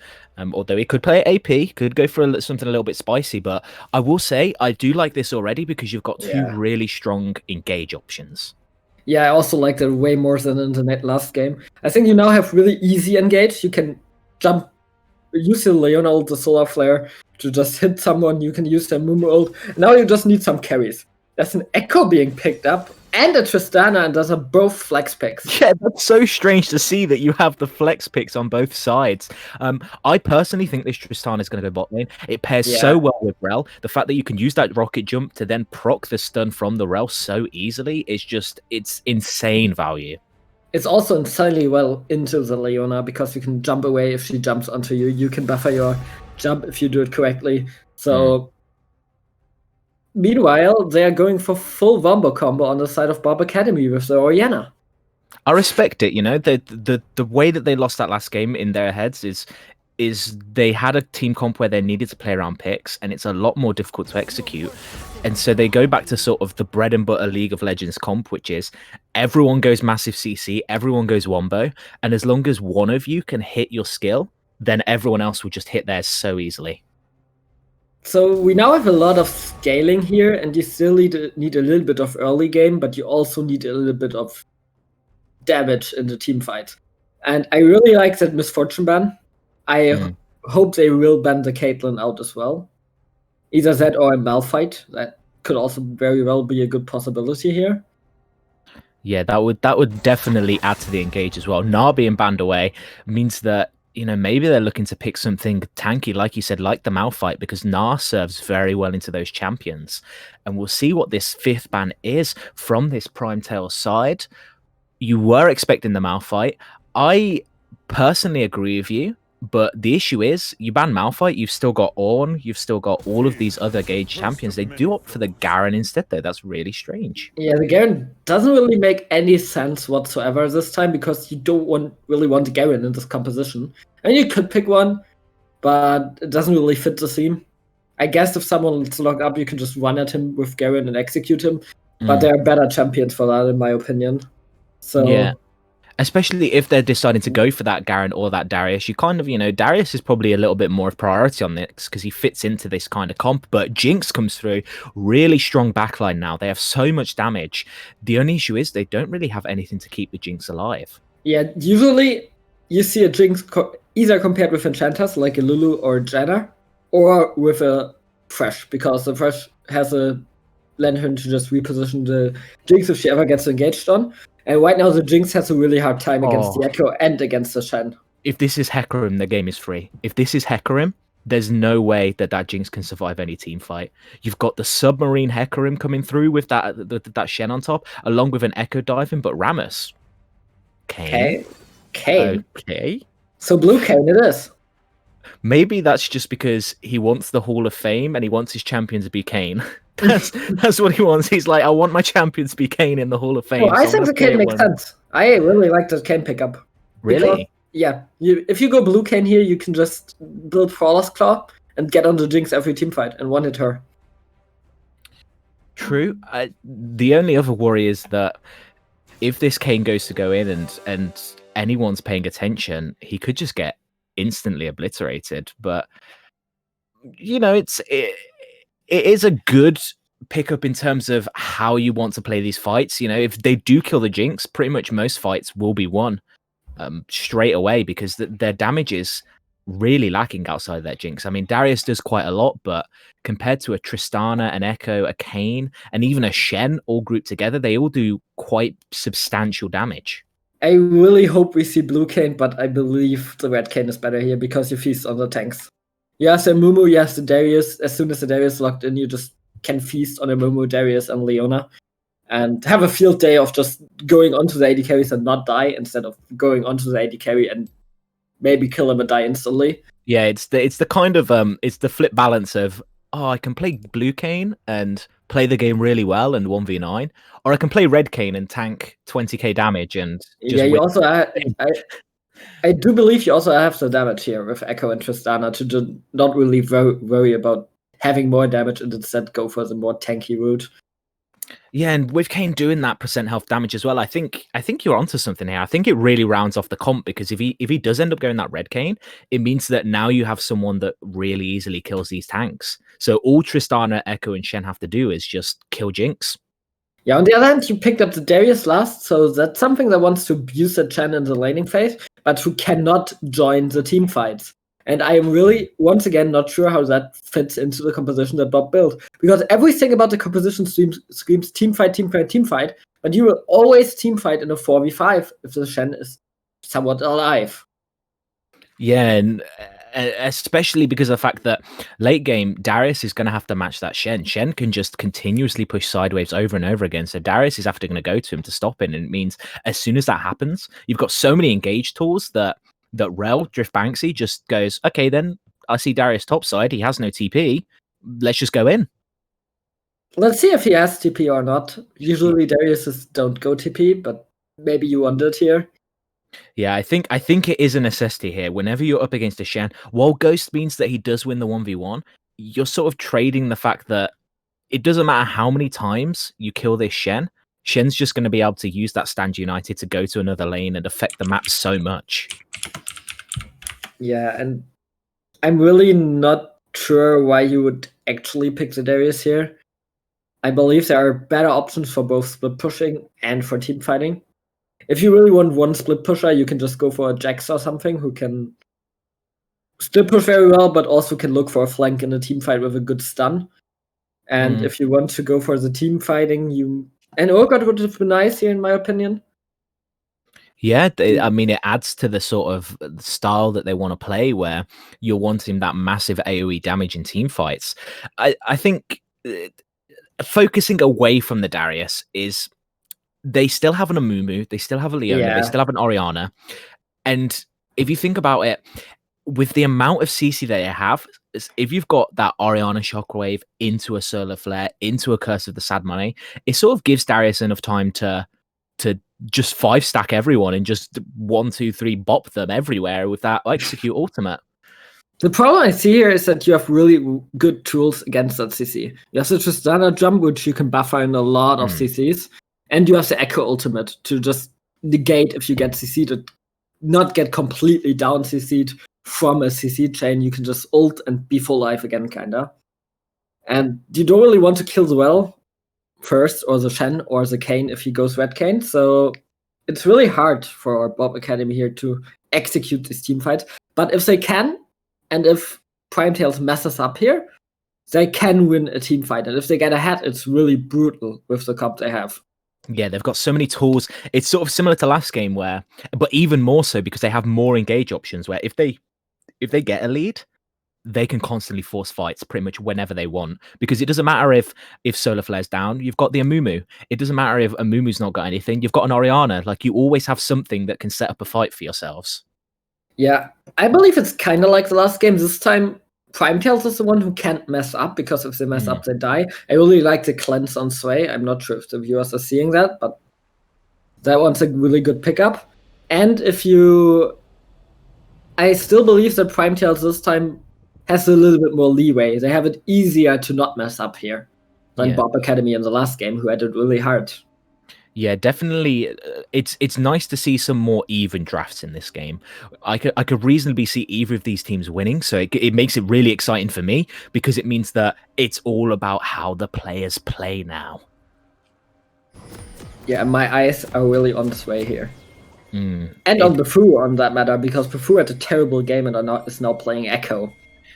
Speaker 2: Although he could play AP, could go for something a little bit spicy, but I will say I do like this already because you've got two really strong engage options.
Speaker 1: Yeah, I also like that way more than in the last game. I think you now have really easy engage. You can jump, use your Leona ult, the Solar Flare, to just hit someone. You can use the Mumu ult. Now you just need some carries. There's an Echo being picked up, and a Tristana, and those are both flex picks.
Speaker 2: Yeah, that's so strange to see that you have the flex picks on both sides. I personally think this Tristana is going to go bot lane. It pairs so well with Rel. The fact that you can use that rocket jump to then proc the stun from the Rel so easily is just, it's insane value.
Speaker 1: It's also insanely well into the Leona because you can jump away if she jumps onto you. You can buffer your jump if you do it correctly. So, meanwhile, they are going for full Wombo combo on the side of Bob Academy with the Orianna.
Speaker 2: I respect it. You know, the way that they lost that last game in their heads is they had a team comp where they needed to play around picks, and it's a lot more difficult to execute. And so they go back to sort of the bread and butter League of Legends comp, which is everyone goes massive CC, everyone goes Wombo, and as long as one of you can hit your skill, then everyone else will just hit theirs so easily.
Speaker 1: So we now have a lot of scaling here, and you still need a little bit of early game, but you also need a little bit of damage in the team fight. And I really like that Misfortune ban. I hope they will ban the Caitlyn out as well. Either that or a Malphite. That could also very well be a good possibility here.
Speaker 2: Yeah, that would definitely add to the engage as well. Gnar being banned away means that, you know, maybe they're looking to pick something tanky, like you said, like the Malphite, because Gnar serves very well into those champions. And we'll see what this 5th ban is from this Primetail side. You were expecting the Malphite. I personally agree with you, but the issue is you ban Malphite, you've still got Ornn, you've still got all of these other Gage champions. They do opt for the Garen instead, though. That's really strange.
Speaker 1: Yeah, the Garen doesn't really make any sense whatsoever this time because you don't really want the Garen in this composition. And you could pick one, but it doesn't really fit the theme. I guess if someone's locked up, you can just run at him with Garen and execute him. But there are better champions for that, in my opinion. So
Speaker 2: yeah. Especially if they're deciding to go for that Garen or that Darius, you kind of, you know, Darius is probably a little bit more of priority on this because he fits into this kind of comp. But Jinx comes through, really strong backline now. They have so much damage. The only issue is they don't really have anything to keep the Jinx alive.
Speaker 1: Yeah, usually you see a Jinx either compared with enchanters like a Lulu or Janna, or with a Thresh, because the Thresh has a lantern to just reposition the Jinx if she ever gets engaged on. And right now, the Jinx has a really hard time against the Echo and against the Shen.
Speaker 2: If this is Hecarim, the game is free. If this is Hecarim, there's no way that Jinx can survive any team fight. You've got the submarine Hecarim coming through with that Shen on top, along with an Echo diving, but Rammus.
Speaker 1: Kayn.
Speaker 2: Okay.
Speaker 1: So blue Kayn it is.
Speaker 2: Maybe that's just because he wants the Hall of Fame and he wants his champion to be Kayn. That's what he wants. He's like, I want my champion to be Kayn in the Hall of Fame.
Speaker 1: Well, I think the Kayn makes sense. I really like the Kayn pickup.
Speaker 2: Really?
Speaker 1: Because, if you go blue Kayn here, you can just build Crawler's Claw and get on the Jinx every team fight and one-hit her.
Speaker 2: True. The only other worry is that if this Kayn goes to go in and anyone's paying attention, he could just get instantly obliterated. But, you know, it is a good pickup in terms of how you want to play these fights. You know, if they do kill the Jinx, pretty much most fights will be won straight away because their damage is really lacking outside that Jinx. I mean, Darius does quite a lot, but compared to a Tristana, an Echo, a Kayn, and even a Shen all grouped together, they all do quite substantial damage.
Speaker 1: I really hope we see blue Kayn, but I believe the red Kayn is better here because you feast on the tanks. Yes, the Mumu, yes, the Darius. As soon as the Darius is locked in, you just can feast on a Mumu, Darius, and Leona. And have a field day of just going onto the AD carries and not die, instead of going onto the AD carry and maybe kill him and die instantly.
Speaker 2: Yeah, it's the kind of it's the flip balance of, oh, I can play blue Kayn and play the game really well and 1v9, or I can play red Kayn and tank 20k damage and just
Speaker 1: you also I do believe you also have the damage here with Echo and Tristana to not really worry about having more damage and instead go for the more tanky route.
Speaker 2: Yeah, and with Kayn doing that percent health damage as well, I think you're onto something here. I think it really rounds off the comp because if he does end up going that red Kayn, it means that now you have someone that really easily kills these tanks. So all Tristana, Echo, and Shen have to do is just kill Jinx.
Speaker 1: Yeah, on the other hand, you picked up the Darius last, so that's something that wants to abuse the Shen in the laning phase, but who cannot join the team fights. And I am really, once again, not sure how that fits into the composition that Bob built. Because everything about the composition screams team fight, team fight, team fight. but you will always team fight in a 4v5 if the Shen is somewhat alive.
Speaker 2: Yeah, and especially because of the fact that late game, Darius is going to have to match that Shen. Shen can just continuously push sideways over and over again. So Darius is after going to go to him to stop it. And it means as soon as that happens, you've got so many engage tools that Rel, Drift Banksy, just goes, okay, then I see Darius topside. He has no TP. Let's just go in.
Speaker 1: Let's see if he has TP or not. Usually Dariuses don't go TP, but maybe you wondered here.
Speaker 2: Yeah, I think it is a necessity here. Whenever you're up against a Shen, while Ghost means that he does win the 1v1, you're sort of trading the fact that it doesn't matter how many times you kill this Shen. Shen's just going to be able to use that stand united to go to another lane and affect the map so much.
Speaker 1: Yeah, and I'm really not sure why you would actually pick the Darius here. I believe there are better options for both split pushing and for team fighting. If you really want one split pusher, you can just go for a Jax or something who can split push very well, but also can look for a flank in a team fight with a good stun. And if you want to go for the team fighting, and Urgot would have been nice here, in my opinion.
Speaker 2: Yeah, I mean, it adds to the sort of style that they want to play, where you're wanting that massive AoE damage in team fights. I think focusing away from the Darius is they still have an Amumu, they still have a Leona, they still have an Orianna. And if you think about it, with the amount of CC they have, if you've got that Orianna Shockwave into a Solar Flare, into a Curse of the Sad Money, it sort of gives Darius enough time to just 5-stack everyone and just 1, 2, 3 bop them everywhere with that execute ultimate. The
Speaker 1: problem I see here is that you have really good tools against that CC. You have the Tristana jump, which you can buffer in a lot of CCs, and you have the Echo ultimate to just negate if you get CC'd, not get completely down CC'd from a CC chain. You can just ult and be full life again, kinda. And you don't really want to kill the well first, or the Shen, or the Kayn if he goes Red Kayn. So it's really hard for Bob Academy here to execute this team fight. But if they can, and if Primetails messes up here, they can win a team fight. And if they get ahead, it's really brutal with the comp they have.
Speaker 2: Yeah, they've got so many tools. It's sort of similar to last game but even more so because they have more engage options where if they get a lead, they can constantly force fights pretty much whenever they want, because it doesn't matter if Solar Flare's down, you've got the Amumu. It doesn't matter if Amumu's not got anything, you've got an Orianna. Like, you always have something that can set up a fight for yourselves.
Speaker 1: Yeah, I believe it's kind of like the last game. This time, Primetails is the one who can't mess up, because if they mess up, they die. I really like the cleanse on Sway. I'm not sure if the viewers are seeing that, but that one's a really good pickup. And I still believe that Primetails this time has a little bit more leeway. They have it easier to not mess up here than Bob Academy in the last game, who had it really hard.
Speaker 2: Yeah, definitely. It's nice to see some more even drafts in this game. I could reasonably see either of these teams winning, so it makes it really exciting for me, because it means that it's all about how the players play now.
Speaker 1: Yeah, my eyes are really on Sway here. And on Bufu, on that matter, because Bufu had a terrible game and is now playing Echo.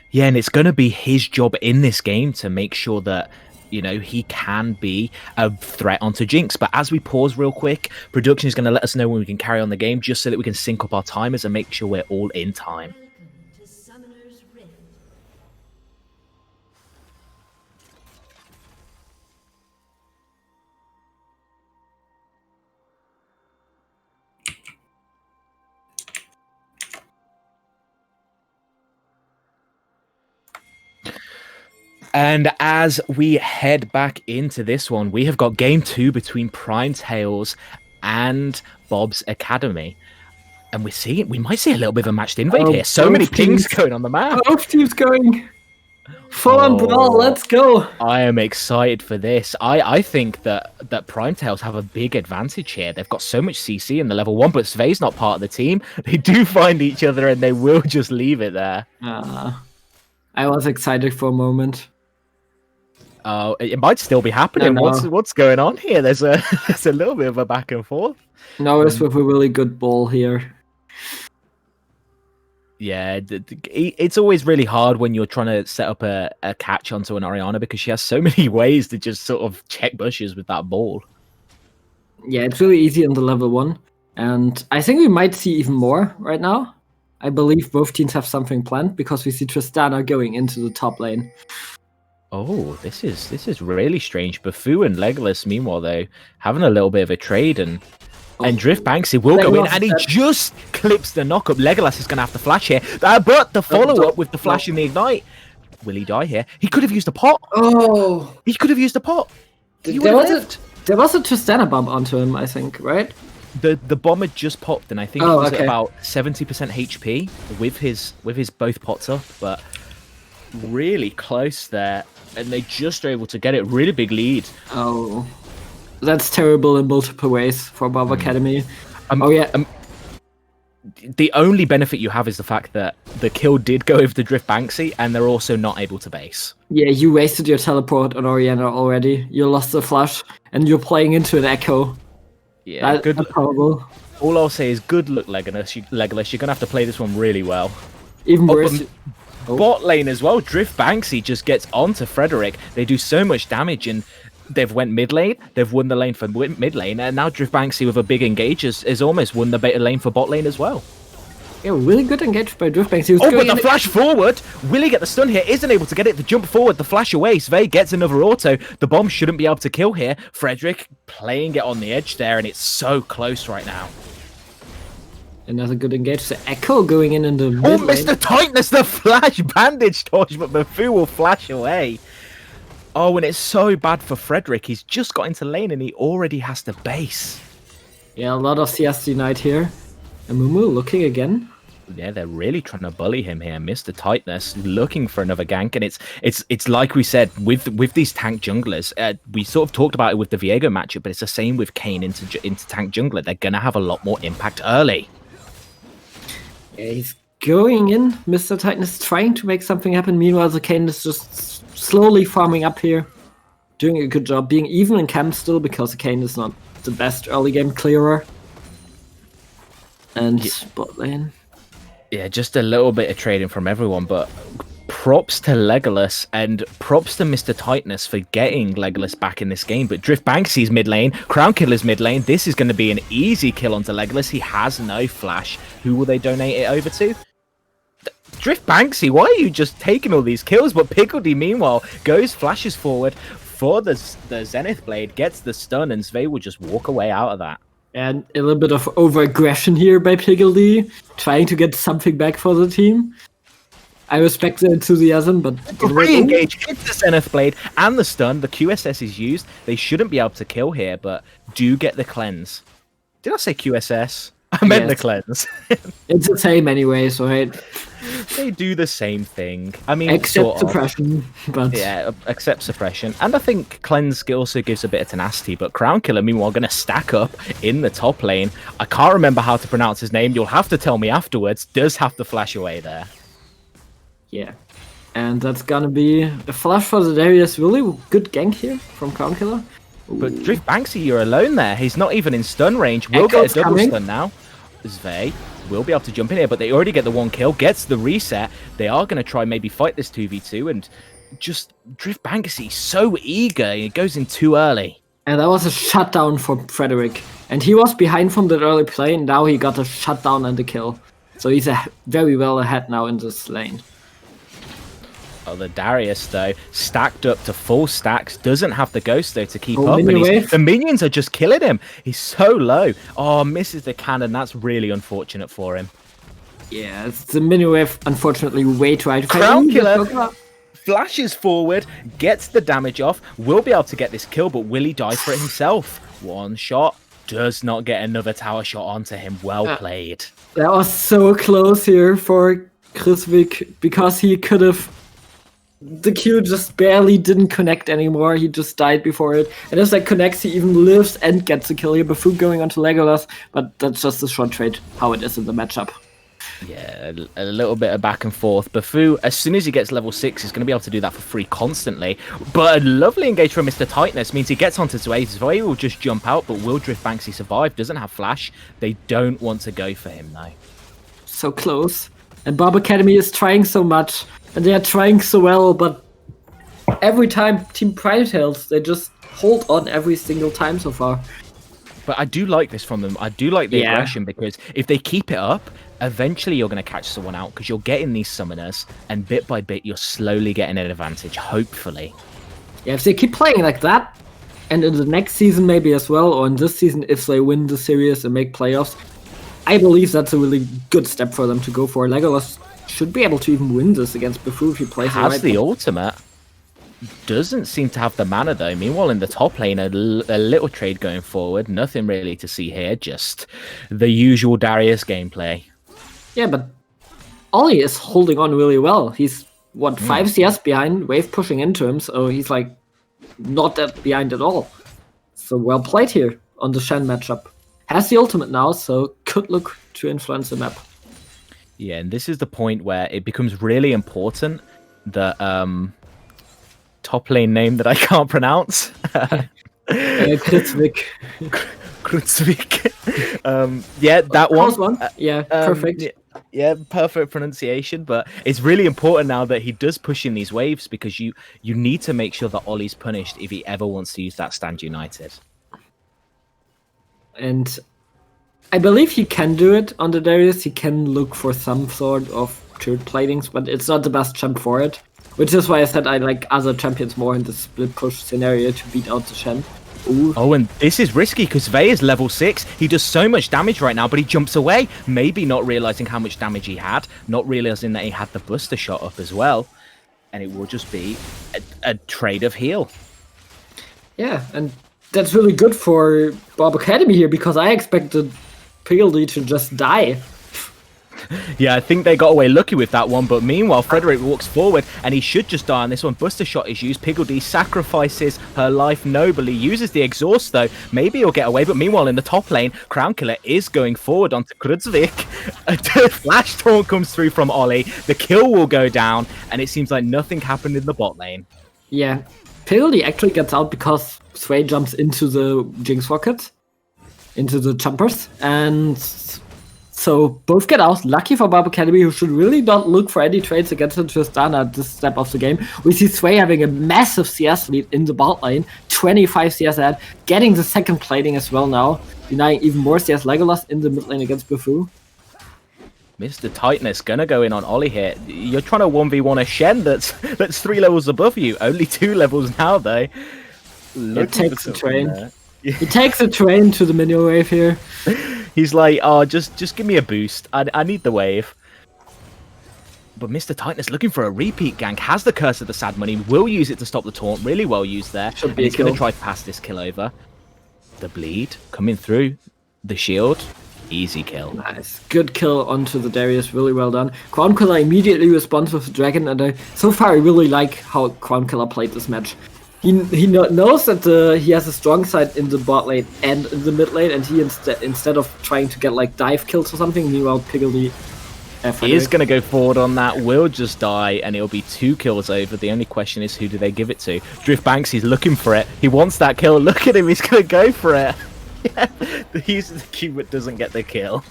Speaker 2: Yeah, and it's going to be his job in this game to make sure that, you know, he can be a threat onto Jinx. But as we pause real quick, production is going to let us know when we can carry on the game, just so that we can sync up our timers and make sure we're all in time. And as we head back into this one, we have got game 2 between Primetails and Bob's Academy. And we might see a little bit of a matched invade here. So many pings going on the map.
Speaker 1: Both teams going full on brawl. Let's go.
Speaker 2: I am excited for this. I think that Primetails have a big advantage here. They've got so much CC in the level 1, but Svei's not part of the team. They do find each other and they will just leave it there.
Speaker 1: I was excited for a moment.
Speaker 2: It might still be happening. What's going on here? There's a little bit of a back and forth.
Speaker 1: No, it's with a really good ball here.
Speaker 2: Yeah, it's always really hard when you're trying to set up a catch onto an Orianna, because she has so many ways to just sort of check bushes with that ball.
Speaker 1: Yeah, it's really easy in the level 1. And I think we might see even more right now. I believe both teams have something planned because we see Tristana going into the top lane.
Speaker 2: Oh, this is really strange. Buffoo and Legolas, meanwhile, though, having a little bit of a trade, and Drift Banksy will go in, and he just clips the knockup. Legolas is going to have to flash here, but the follow-up with the flash and the ignite. Will he die here? He could have used a pot.
Speaker 1: Oh!
Speaker 2: He could have used a pot.
Speaker 1: There was a Tristana bomb onto him, I think, right?
Speaker 2: The bomb had just popped, and I think it was at about 70% HP with his both pots up, but really close there, and they just are able to get it. Really big lead.
Speaker 1: Oh, that's terrible in multiple ways for Bob Academy.
Speaker 2: The only benefit you have is the fact that the kill did go over the Drift Banksy, and they're also not able to base. Yeah,
Speaker 1: you wasted your teleport on Oriana already. You lost the flash, and you're playing into an echo.
Speaker 2: Yeah,
Speaker 1: that's horrible.
Speaker 2: All I'll say is good luck, Legolas. You're going to have to play this one really well.
Speaker 1: Even worse.
Speaker 2: Bot lane as well. Drift Banksy just gets onto Frederick. They do so much damage, and they've went mid lane. They've won the lane for mid lane, and now Drift Banksy with a big engage has almost won the beta lane for bot lane as well.
Speaker 1: Yeah, really good engage by Drift Banksy.
Speaker 2: But the flash forward. Will he get the stun here? Isn't able to get it. The jump forward, the flash away. Svei gets another auto. The bomb shouldn't be able to kill here. Frederick playing it on the edge there, and it's so close right now.
Speaker 1: Another good engage. The Echo going in the mid
Speaker 2: lane. Mr. Tightness, the flash bandage torch, but Buffoo will flash away. Oh, and it's so bad for Frederick. He's just got into lane, and he already has to base.
Speaker 1: Yeah, a lot of CSD Knight here. And Mumu looking again.
Speaker 2: Yeah, they're really trying to bully him here. Mr. Tightness looking for another gank, and it's like we said with these tank junglers. We sort of talked about it with the Viego matchup, but it's the same with Kayn into tank jungler. They're gonna have a lot more impact early.
Speaker 1: Yeah, he's going in. Mr. Tightness trying to make something happen. Meanwhile, the Kayn is just slowly farming up here, doing a good job, being even in camp still because the Kayn is not the best early game clearer. And bot lane.
Speaker 2: Yeah, just a little bit of trading from everyone, but props to Legolas and props to Mr. Tightness for getting Legolas back in this game. But Drift Banksy's mid lane, Crown Killer's mid lane. This is going to be an easy kill onto Legolas. He has no flash. Who will they donate it over to? Drift Banksy, why are you just taking all these kills? But Pickledy, meanwhile, flashes forward for the Zenith Blade, gets the stun, and Svei will just walk away out of that. And a little bit of over-aggression here by Pickledy, trying to get something back for the team. I respect the enthusiasm, but... Re-engage, hits the Zenith Blade and the stun. The QSS is used. They shouldn't be able to kill here, but do get the cleanse. Did I say QSS? I meant the cleanse. It's the same anyways, right? They do the same thing. I mean, except suppression, but yeah, except suppression. And I think cleanse also gives a bit of tenacity. But Crown Killer, meanwhile, going to stack up in the top lane. I can't remember how to pronounce his name. You'll have to tell me afterwards. Does have to flash away there. Yeah, and that's gonna be a flash for the Darius. Really good gank here from Crown Killer. But Drift Banksy, you're alone there. He's not even in stun range. We'll get a double stun now. Svei will be able to jump in here, but they already get the one kill, gets the reset. They are going to try maybe fight this 2v2, and just Drift Banksy so eager. It goes in too early. And that was a shutdown for Frederick. And he was behind from that early play, and now he got a shutdown and a kill. So he's very well ahead now in this lane. Oh, the Darius, though, stacked up to full stacks. Doesn't have the Ghost, though, to keep up. And the minions are just killing him. He's so low. Oh, misses the cannon. That's really unfortunate for him. Yeah, it's the minion wave, unfortunately, way too high. Crown Killer flashes forward, gets the damage off. Will be able to get this kill, but will he die for it himself? One shot. Does not get another tower shot onto him. Well played. That was so close here for Chrisvik, because he could have... The Q just barely didn't connect anymore. He just died before it. And as that connects, he even lives and gets a kill here. Buffoo going onto Legolas, but that's just a short trade, how it is in the matchup. Yeah, a little bit of back and forth. Buffoo, as soon as he gets level 6, he's going to be able to do that for free constantly. But a lovely engage from Mr. Tightness means he gets onto Svei. Svei will just jump out, but will Drift Banksy survive? Doesn't have flash. They don't want to go for him, though. So close. And Bob Academy is trying so much. And they are trying so well, but every time Team Pride Tails, they just hold on every single time so far. But I do like this from them. I do like the
Speaker 1: Yeah.
Speaker 2: aggression, because if they keep it up, eventually you're going to catch someone out, because you're getting these summoners, and bit by bit you're slowly getting an advantage, hopefully.
Speaker 1: Yeah, if they keep playing like that, and in the next season maybe as well, or in this season if they win the series and make playoffs, I believe that's a really good step for them to go for. Legolas should be able to even win this against Bufu if he plays
Speaker 2: Has
Speaker 1: right.
Speaker 2: the ultimate. Doesn't seem to have the mana though. Meanwhile, in the top lane, a little trade going forward. Nothing really to see here. Just the usual Darius gameplay.
Speaker 1: Yeah, but Ollie is holding on really well. He's, what, 5 CS behind, wave pushing into him, so he's like not that behind at all. So well played here on the Shen matchup. Has the ultimate now, so could look to influence the map.
Speaker 2: Yeah, and this is the point where it becomes really important that top lane name that I can't pronounce.
Speaker 1: Kritzvik.
Speaker 2: Kritzvik. Yeah, that one.
Speaker 1: One. Yeah, perfect.
Speaker 2: Yeah, perfect pronunciation. But it's really important now that he does push in these waves, because you need to make sure that Ollie's punished if he ever wants to use that Stand United.
Speaker 1: And I believe he can do it on the Darius. He can look for some sort of turret platings, but it's not the best champ for it. Which is why I said I like other champions more in the split push scenario to beat out the Shen. Ooh.
Speaker 2: Oh, and this is risky because Vey is level 6. He does so much damage right now, but he jumps away. Maybe not realizing how much damage he had, not realizing that he had the Buster shot up as well. And it will just be a trade of heal.
Speaker 1: Yeah, and that's really good for Bob Academy here, because I expected Piggledy to just die.
Speaker 2: Yeah, I think they got away lucky with that one, but meanwhile, Frederick walks forward, and he should just die on this one. Buster shot is used. Piggledy sacrifices her life nobly, uses the exhaust though. Maybe he'll get away, but meanwhile, in the top lane, Crown Killer is going forward onto Krudzvik. A flash taunt comes through from Ollie. The kill will go down, and it seems like nothing happened in the bot lane.
Speaker 1: Yeah, Piggledy actually gets out because Sway jumps into the Jinx rocket, into the jumpers, and so both get out. Lucky for Barb Academy, who should really not look for any trades against Tristana at this step of the game. We see Sway having a massive CS lead in the bot lane, 25 CS ahead, getting the second plating as well now, denying even more CS. Legolas in the mid lane against Bufu.
Speaker 2: Mr. Tightness gonna go in on Ollie here. You're trying to 1v1 a Shen that's 3 levels above you. Only 2 levels now though.
Speaker 1: It takes a train. He takes a train to the minion wave here.
Speaker 2: He's like, oh, just give me a boost. I need the wave. But Mr. Tightness looking for a repeat gank. Has the Curse of the Sad Money. Will use it to stop the taunt. Really well used there.
Speaker 1: Should be
Speaker 2: he's going to try to pass this kill over. The bleed coming through. The shield. Easy kill.
Speaker 1: Nice. Good kill onto the Darius. Really well done. Crown Killer immediately responds with the Dragon. And so far I really like how Crown Killer played this match. He knows that he has a strong side in the bot lane and in the mid lane, and he instead of trying to get like dive kills or something, meanwhile Piggledy
Speaker 2: he is going to go forward on that, will just die, and it'll be 2 kills over. The only question is, who do they give it to? Drift Banks, he's looking for it. He wants that kill. Look at him, he's going to go for it. Yeah, he's the cube that doesn't get the kill.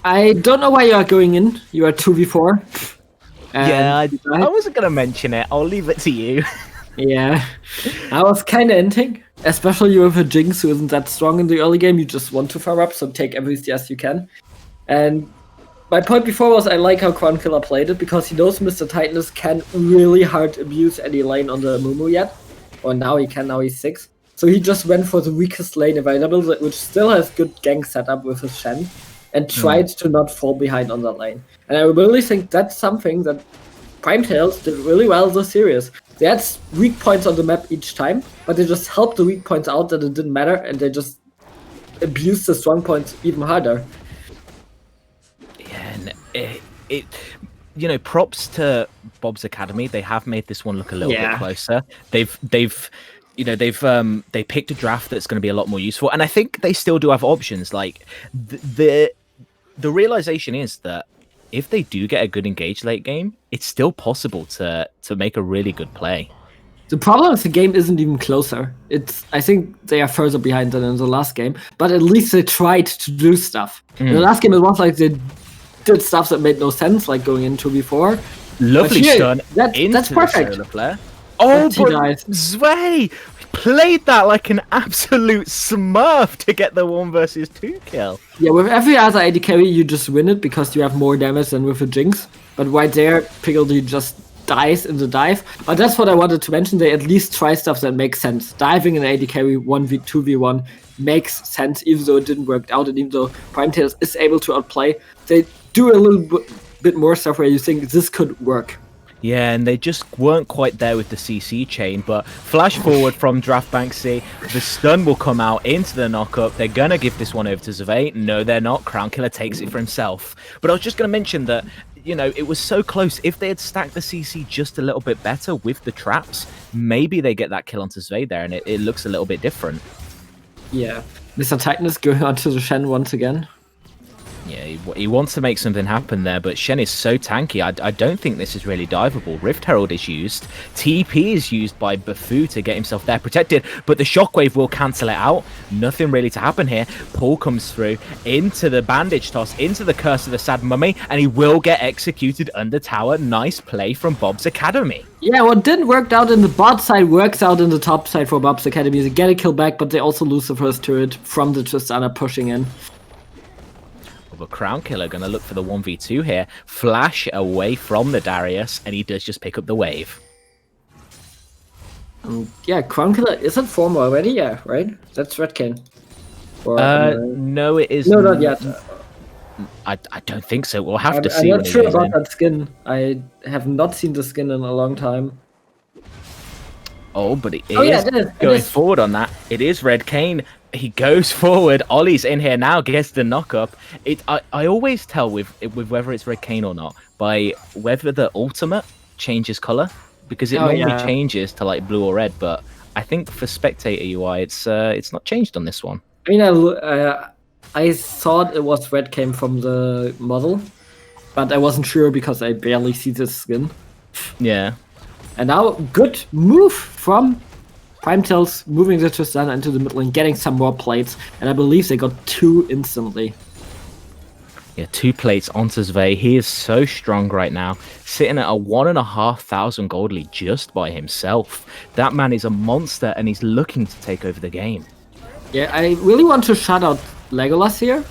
Speaker 1: I don't know why you are going in. You are 2v4.
Speaker 2: Yeah, I wasn't going to mention it. I'll leave it to you.
Speaker 1: Yeah, I was kind of ending, especially with a Jinx who isn't that strong in the early game. You just want to farm up, so take every CS you can. And my point before was I like how Crown Killer played it, because he knows Mr. Tightness can really hard abuse any lane on the Mumu yet. Or now he can, now he's 6. So he just went for the weakest lane available, which still has good gank setup with his Shen, and tried to not fall behind on that lane. And I really think that's something that Primetails did really well this series. They had weak points on the map each time, but they just helped the weak points out that it didn't matter, and they just abused the strong points even harder.
Speaker 2: Yeah, and it you know, props to Bob's Academy. They have made this one look a little bit closer. They've they picked a draft that's going to be a lot more useful, and I think they still do have options. Like the realization is that if they do get a good engage late game, it's still possible to make a really good play.
Speaker 1: The problem is the game isn't even closer. I think they are further behind than in the last game, but at least they tried to do stuff. In the last game, it was like they did stuff that made no sense, like going into before.
Speaker 2: Lovely stun.
Speaker 1: That's perfect.
Speaker 2: Solar flare. Oh, but Zwei! played that like an absolute smurf to get the 1 versus 2 kill.
Speaker 1: Yeah, with every other AD carry, you just win it because you have more damage than with a Jinx. But right there, Piggledy just dies in the dive. But that's what I wanted to mention. They at least try stuff that makes sense. Diving an AD carry 1v2v1 makes sense, even though it didn't work out, and even though Primetails is able to outplay, they do a little bit more stuff where you think this could work.
Speaker 2: Yeah, and they just weren't quite there with the CC chain, but flash forward from Draft Banksy, the stun will come out into the knockup. They're going to give this one over to Zve. No, they're not. Crown Killer takes it for himself. But I was just going to mention that, you know, it was so close. If they had stacked the CC just a little bit better with the traps, maybe they get that kill onto Zve there, and it looks a little bit different.
Speaker 1: Yeah. Mr. Titan is going onto the Shen once again.
Speaker 2: Yeah, he wants to make something happen there, but Shen is so tanky. I don't think this is really diveable. Rift Herald is used. TP is used by Bufu to get himself there protected, but the Shockwave will cancel it out. Nothing really to happen here. Paul comes through into the bandage toss, into the Curse of the Sad Mummy, and he will get executed under tower. Nice play from Bob's Academy.
Speaker 1: Yeah, what didn't work out in the bot side works out in the top side for Bob's Academy. They get a kill back, but they also lose the first turret from the Tristana pushing in.
Speaker 2: A Crown Killer going to look for the 1v2 here. Flash away from the Darius, and he does just pick up the wave.
Speaker 1: Yeah, Crown Killer isn't form already, yeah, right? That's Redkin.
Speaker 2: No, it is
Speaker 1: no, not yet.
Speaker 2: I don't think so. We'll have to
Speaker 1: I'm
Speaker 2: see.
Speaker 1: not sure about that skin. I have not seen the skin in a long time.
Speaker 2: Oh, but it is going forward on that. It is Red Kane. He goes forward. Ollie's in here now, gets the knock-up. I always tell with whether it's Red Kane or not by whether the ultimate changes color, because it normally changes to like blue or red. But I think for spectator UI, it's not changed on this one.
Speaker 1: I mean, I thought it was Red Kane from the model, but I wasn't sure because I barely see the skin.
Speaker 2: Yeah.
Speaker 1: And now, good move from Primetails, moving the Tristana into the middle and getting some more plates. And I believe they got 2 instantly.
Speaker 2: Yeah, 2 plates onto Zve. He is so strong right now, sitting at a 1,500 gold lead just by himself. That man is a monster, and he's looking to take over the game. Yeah,
Speaker 1: I really want to shout out Legolas here.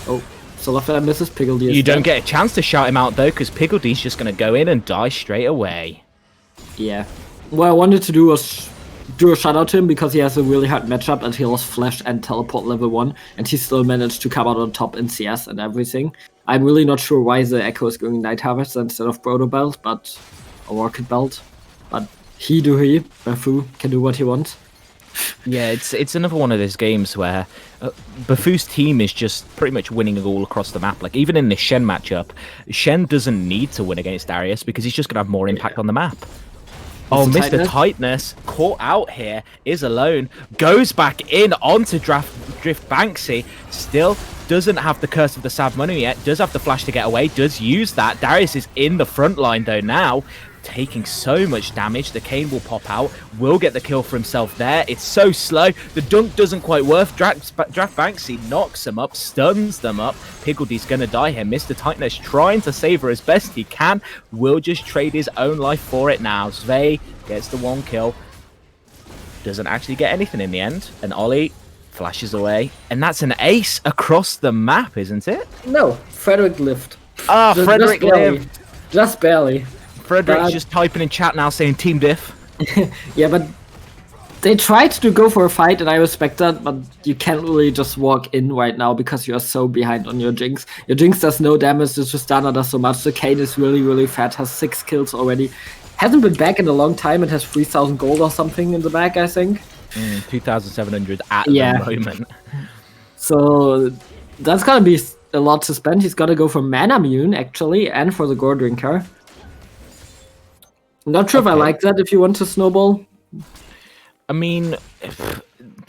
Speaker 1: Oh, Solafella misses Piggledy.
Speaker 2: You don't get a chance to shout him out, though, because Piggledy's just going to go in and die straight away.
Speaker 1: Yeah. What I wanted to do was do a shout out to him because he has a really hard matchup and he lost Flash and Teleport level 1, and he still managed to come out on top in CS and everything. I'm really not sure why the Echo is going Night Harvest instead of Proto Belt, or Rocket Belt. But Bufu can do what he wants.
Speaker 2: Yeah, it's another one of those games where Bufu's team is just pretty much winning all across the map. Like, even in this Shen matchup, Shen doesn't need to win against Darius because he's just going to have more impact on the map. Oh, Mr. Tightness caught out here, is alone, goes back in onto Drift Banksy, still doesn't have the Curse of the Sad Mummy yet, does have the flash to get away, does use that. Darius is in the front line though now, taking so much damage. The Kane will pop out, will get the kill for himself there. It's so slow. The dunk doesn't quite work. Draft Banksy knocks them up, stuns them up. Piggledy's going to die here. Mr. Tightness trying to save her as best he can. Will just trade his own life for it now. Zve gets the 1 kill. Doesn't actually get anything in the end. And Ollie flashes away. And that's an ace across the map, isn't it?
Speaker 1: No, Frederick lived.
Speaker 2: Ah, Frederick lived.
Speaker 1: Just barely.
Speaker 2: Frederick's just typing in chat now saying team diff.
Speaker 1: Yeah, but they tried to go for a fight and I respect that, but you can't really just walk in right now because you're so behind on your Jinx. Your Jinx does no damage, the Tristana does so much, the Kane is really, really fat, has 6 kills already. Hasn't been back in a long time, it has 3,000 gold or something in the back, I think.
Speaker 2: 2,700 at the moment.
Speaker 1: So that's gonna be a lot to spend. He's gotta go for Mana Immune, actually, and for the Gore Drinker. I'm not sure if I like that if you want to snowball.
Speaker 2: I mean,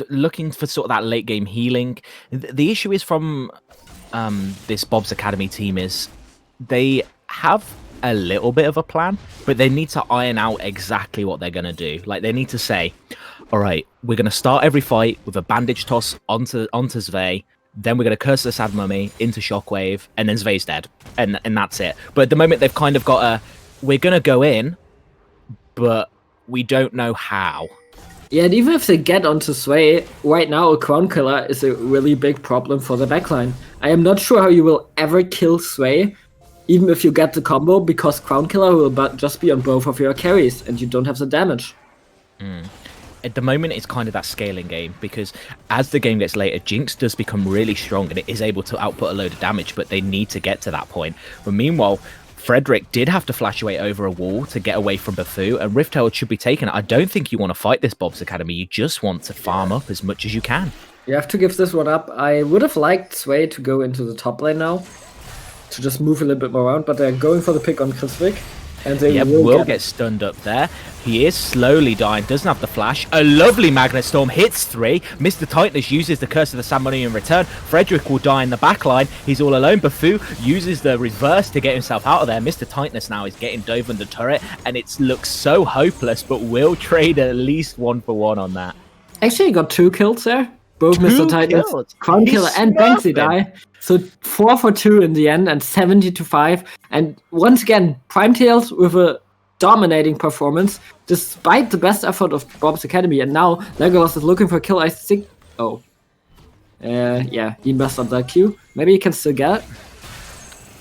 Speaker 2: looking for sort of that late game healing. The issue is from this Bob's Academy team is they have a little bit of a plan, but they need to iron out exactly what they're going to do. Like, they need to say, all right, we're going to start every fight with a bandage toss onto Zve, then we're going to curse the Sad Mummy into Shockwave, and then Zve's dead. And that's it. But at the moment, they've kind of got we're going to go in, but we don't know how.
Speaker 1: Yeah, and even if they get onto Sway, right now a Crown Killer is a really big problem for the backline. I am not sure how you will ever kill Sway, even if you get the combo, because Crown Killer will just be on both of your carries, and you don't have the damage.
Speaker 2: At the moment, it's kind of that scaling game, because as the game gets later, Jinx does become really strong, and it is able to output a load of damage, but they need to get to that point. But meanwhile, Frederick did have to flash away over a wall to get away from Bufu, and Rift Herald should be taken. I don't think you want to fight this Bob's Academy. You just want to farm up as much as you can.
Speaker 1: You have to give this one up. I would have liked Sway to go into the top lane now, to just move a little bit more around, but they're going for the pick on Chriswick. And they will
Speaker 2: get stunned up there. He is slowly dying, doesn't have the flash. A lovely Magnet Storm hits 3. Mr. Tightness uses the Curse of the Sandmonium in return. Frederick will die in the backline. He's all alone. Bufu uses the reverse to get himself out of there. Mr. Tightness now is getting dove under turret, and it looks so hopeless, but will trade at least 1-for-1 on that.
Speaker 1: Actually, he got 2 kills there. Both Mr. Tightness, Crown Killer, and Banksy die. So 4-for-2 in the end, and 70-5. And once again, Prime Tails with a dominating performance, despite the best effort of Bob's Academy. And now Legolas is looking for a kill. I think. Oh, yeah, he messed up that Q. Maybe he can still get it.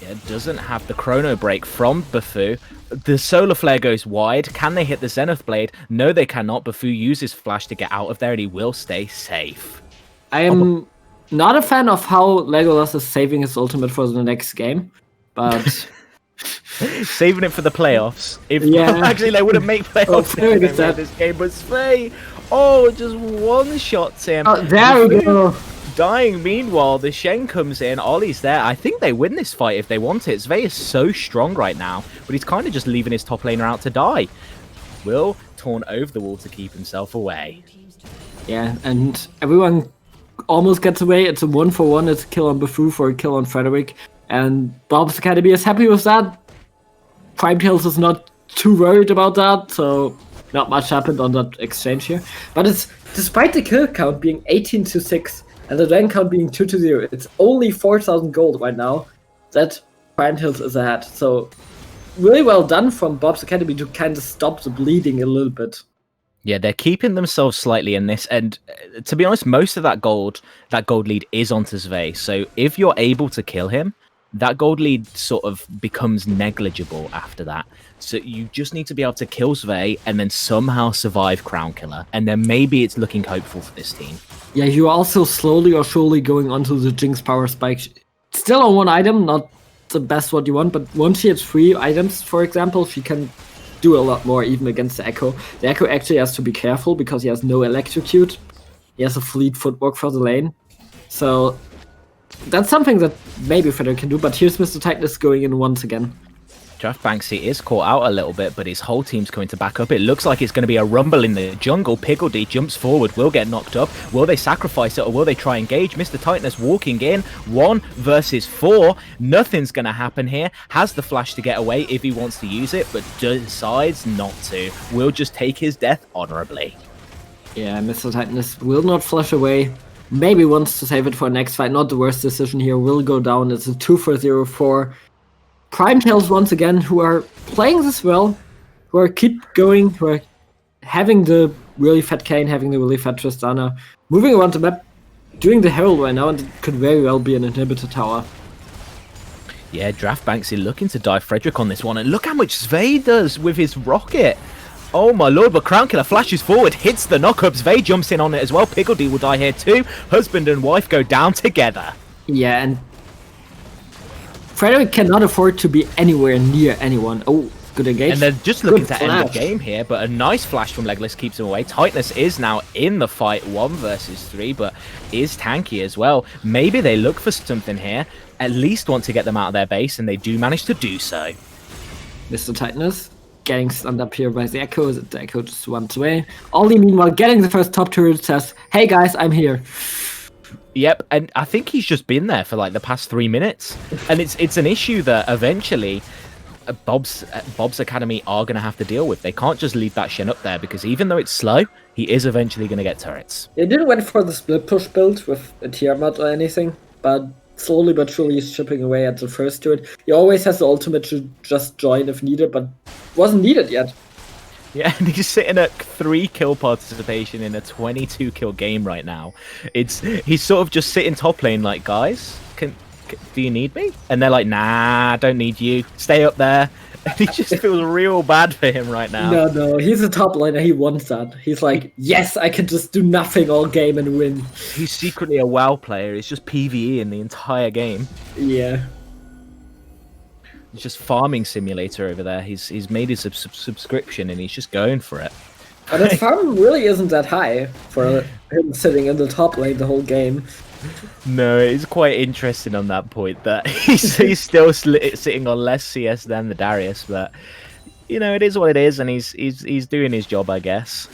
Speaker 2: Yeah, doesn't have the chrono break from Bufu. The solar flare goes wide. Can they hit the Zenith Blade? No, they cannot. Bufu uses flash to get out of there, and he will stay safe.
Speaker 1: I am not a fan of how Legolas is saving his ultimate for the next game, but
Speaker 2: saving it for the playoffs. If actually they wouldn't make playoffs in this game, but Svay, just one shot him.
Speaker 1: Oh, there we go.
Speaker 2: Dying. Meanwhile, the Shen comes in. Ollie's there. I think they win this fight if they want it. Svay is so strong right now, but he's kind of just leaving his top laner out to die. Will torn over the wall to keep himself away.
Speaker 1: Yeah, and everyone almost gets away. It's a 1-for-1. It's a kill on Bufu for a kill on Frederick. And Bob's Academy is happy with that. Prime Tails is not too worried about that, so not much happened on that exchange here. But it's despite the kill count being 18-6 and the rank count being 2-0, it's only 4,000 gold right now that Prime Tails is ahead. So really well done from Bob's Academy to kind of stop the bleeding a little bit.
Speaker 2: Yeah, they're keeping themselves slightly in this, and to be honest, most of that gold lead is onto Svay. So if you're able to kill him, that gold lead sort of becomes negligible after that. So you just need to be able to kill Svay and then somehow survive Crown Killer, and then maybe it's looking hopeful for this team.
Speaker 1: Yeah, you're also slowly or surely going onto the Jinx power spike. Still on one item, not the best what you want, but once she has 3 items, for example, she can do a lot more even against the Echo. The Echo actually has to be careful because he has no electrocute. He has a fleet footwork for the lane. So that's something that maybe Frederick can do, but here's Mr. Tightness going in once again.
Speaker 2: Draft Banksy is caught out a little bit, but his whole team's coming to back up. It looks like it's going to be a rumble in the jungle. Piggledy jumps forward, will get knocked up. Will they sacrifice it or will they try and engage? Mr. Tightness walking in. 1 versus 4. Nothing's going to happen here. Has the flash to get away if he wants to use it, but decides not to. Will just take his death honorably.
Speaker 1: Yeah, Mr. Tightness will not flash away. Maybe wants to save it for next fight. Not the worst decision here. Will go down. It's a 2-for-0-4. Prime Tails once again, who are playing this well, who are keep going, who are having the really fat Kayn, having the really fat Tristana, moving around the map, doing the Herald right now, and it could very well be an inhibitor tower.
Speaker 2: Yeah, Draft Banksy looking to dive Frederick on this one, and look how much Svay does with his rocket. Oh my lord, but Crown Killer flashes forward, hits the knockup, Svay jumps in on it as well, Piggledy will die here too, husband and wife go down together.
Speaker 1: Yeah, and Frederick cannot afford to be anywhere near anyone. Oh, good engage.
Speaker 2: And they're just looking to end the game here, but a nice flash from Legolas keeps him away. Tightness is now in the fight, 1 versus 3, but is tanky as well. Maybe they look for something here, at least want to get them out of their base, and they do manage to do so.
Speaker 1: Mr. Tightness getting stunned up here by the Echo. The Echo just runs away. Ollie, meanwhile, getting the first top turret, says, "Hey guys, I'm here."
Speaker 2: Yep, and I think he's just been there for like the past 3 minutes, and it's an issue that eventually Bob's Academy are going to have to deal with. They can't just leave that Shen up there because even though it's slow, he is eventually going to get turrets.
Speaker 1: They didn't went for the split push build with a Tiamat or anything, but slowly but surely he's chipping away at the first turret. He always has the ultimate to just join if needed, but wasn't needed yet.
Speaker 2: Yeah, and he's sitting at 3 kill participation in a 22 kill game right now. He's sort of just sitting top lane like, guys, do you need me? And they're like, nah, don't need you. Stay up there. And he just feels real bad for him right now.
Speaker 1: No, he's a top laner. He wants that. He's like, yes, I can just do nothing all game and win.
Speaker 2: He's secretly a WoW player. It's just PvE in the entire game.
Speaker 1: Yeah.
Speaker 2: It's just farming simulator over there. He's made his subscription and he's just going for it.
Speaker 1: But his farm really isn't that high for him sitting in the top lane the whole game.
Speaker 2: No, it's quite interesting on that point that he's still sitting on less CS than the Darius, but you know it is what it is, and he's doing his job, I guess.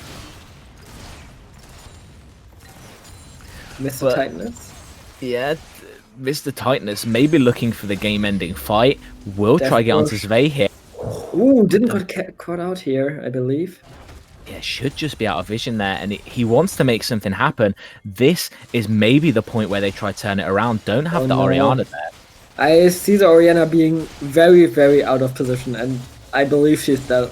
Speaker 1: Mr. Tightness.
Speaker 2: Yeah, Mr. Tightness may be looking for the game-ending fight. We'll try to get onto Zvei here.
Speaker 1: Ooh, didn't get caught out here, I believe.
Speaker 2: Yeah, should just be out of vision there, and he wants to make something happen. This is maybe the point where they try to turn it around. Don't have the Orianna there.
Speaker 1: I see the Orianna being very, very out of position, and I believe she's dead.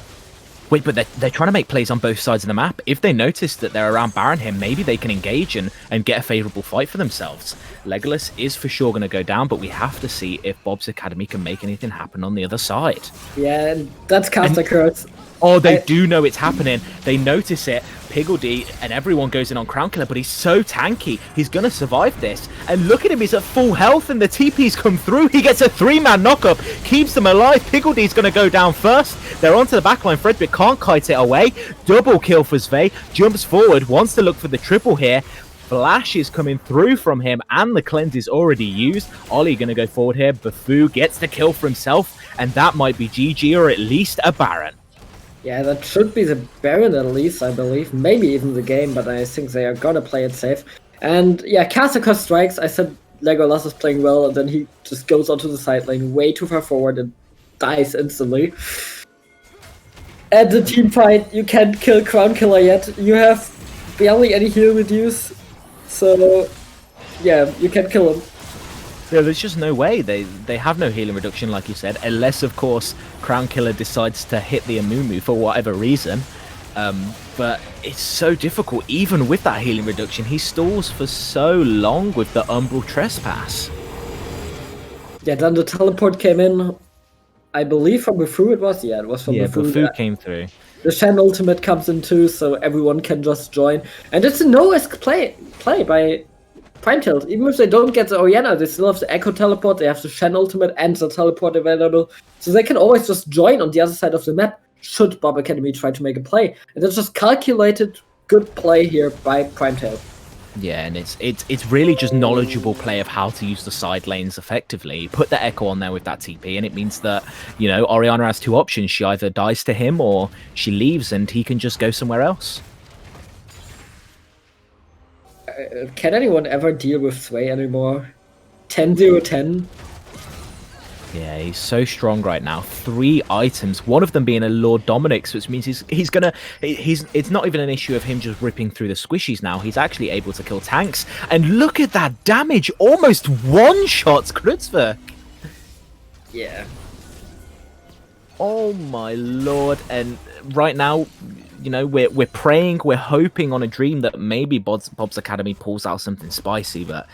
Speaker 2: Wait, but they're trying to make plays on both sides of the map. If they notice that they're around Baron here, maybe they can engage and get a favourable fight for themselves. Legolas is for sure going to go down, but we have to see if Bob's Academy can make anything happen on the other side.
Speaker 1: Yeah, and that's caster curse.
Speaker 2: Oh, they do know it's happening. They notice it. Piggledy and everyone goes in on Crown Killer, but he's so tanky. He's going to survive this. And look at him. He's at full health and the TP's come through. He gets a 3-man knockup. Keeps them alive. Piggledy's going to go down first. They're onto the backline. Frederick can't kite it away. Double kill for Zvei. Jumps forward. Wants to look for the triple here. Flash is coming through from him and the cleanse is already used. Ollie going to go forward here. Bufu gets the kill for himself. And that might be GG or at least a Baron.
Speaker 1: Yeah, that should be the Baron at least, I believe. Maybe even the game, but I think they are gonna play it safe. And yeah, Cassica strikes. I said Legolas is playing well, and then he just goes onto the side lane way too far forward and dies instantly. At the team fight, you can't kill Crown Killer yet. You have barely any heal reduce, so yeah, you can kill him.
Speaker 2: Yeah, there's just no way. They have no healing reduction, like you said, unless, of course, Crown Killer decides to hit the Amumu for whatever reason. But it's so difficult. Even with that healing reduction, he stalls for so long with the Umbral Trespass.
Speaker 1: Yeah, then the teleport came in, I believe from Bufu it was? Yeah, it was from Bufu.
Speaker 2: Yeah, Bufu came through.
Speaker 1: The Shen ultimate comes in too, so everyone can just join. And it's a no-risk play by Primetails. Even if they don't get the Orianna, they still have the Echo teleport, they have the Shen ultimate and the teleport available. So they can always just join on the other side of the map, should Bob Academy try to make a play. And it's just calculated good play here by Primetail.
Speaker 2: Yeah, and it's really just knowledgeable play of how to use the side lanes effectively. Put the Echo on there with that TP, and it means that, you know, Orianna has 2 options. She either dies to him or she leaves and he can just go somewhere else.
Speaker 1: Can anyone ever deal with Sway anymore? 10-0-10?
Speaker 2: Yeah, he's so strong right now. 3 items, one of them being a Lord Dominic's, which means it's not even an issue of him just ripping through the squishies now. He's actually able to kill tanks. And look at that damage, almost one-shots Krutzberg.
Speaker 1: Yeah.
Speaker 2: Oh my lord. And right now, you know, we're praying, we're hoping on a dream that maybe Bob's Academy pulls out something spicy, but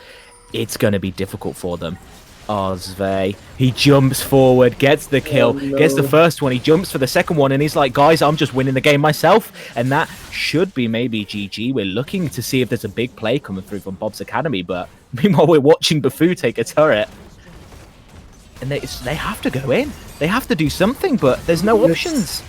Speaker 2: it's going to be difficult for them. Oh, Zvei. He jumps forward, gets the kill, gets the first one, he jumps for the second one, and he's like, guys, I'm just winning the game myself. And that should be maybe GG. We're looking to see if there's a big play coming through from Bob's Academy, but meanwhile, we're watching Bufu take a turret. And they have to go in. They have to do something, but there's no options.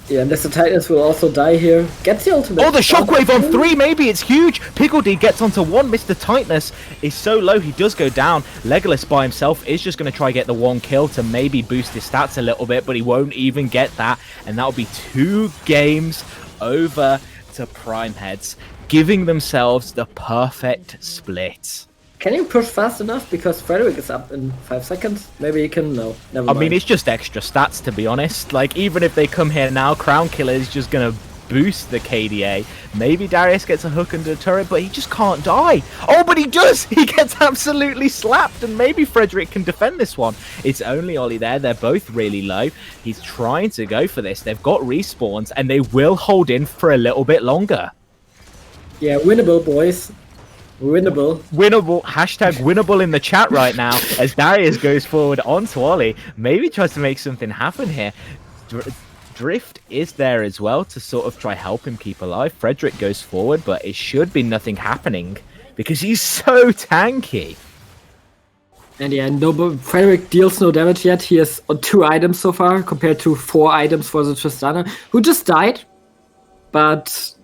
Speaker 1: Yeah, and Mr. Tightness will also die here. Gets the ultimate.
Speaker 2: Oh, the shockwave on 3, maybe it's huge. Piggledy gets onto 1. Mr. Tightness is so low, he does go down. Legolas by himself is just going to try get the 1 kill to maybe boost his stats a little bit, but he won't even get that. And that'll be 2 games over to Prime Heads, giving themselves the perfect split.
Speaker 1: Can you push fast enough? Because Frederick is up in 5 seconds. Maybe you can. No, never mind.
Speaker 2: I mean, it's just extra stats, to be honest. Like, even if they come here now, Crown Killer is just going to boost the KDA. Maybe Darius gets a hook under the turret, but he just can't die. Oh, but he does! He gets absolutely slapped, and maybe Frederick can defend this one. It's only Ollie there. They're both really low. He's trying to go for this. They've got respawns, and they will hold in for a little bit longer.
Speaker 1: Yeah, winnable, boys. Winnable.
Speaker 2: Winnable. Hashtag winnable in the chat right now as Darius goes forward onto Ollie. Maybe tries to make something happen here. Drift is there as well to sort of try help him keep alive. Frederick goes forward, but it should be nothing happening because he's so tanky.
Speaker 1: And yeah, Frederick deals no damage yet. He has 2 items so far compared to 4 items for the Tristana, who just died. But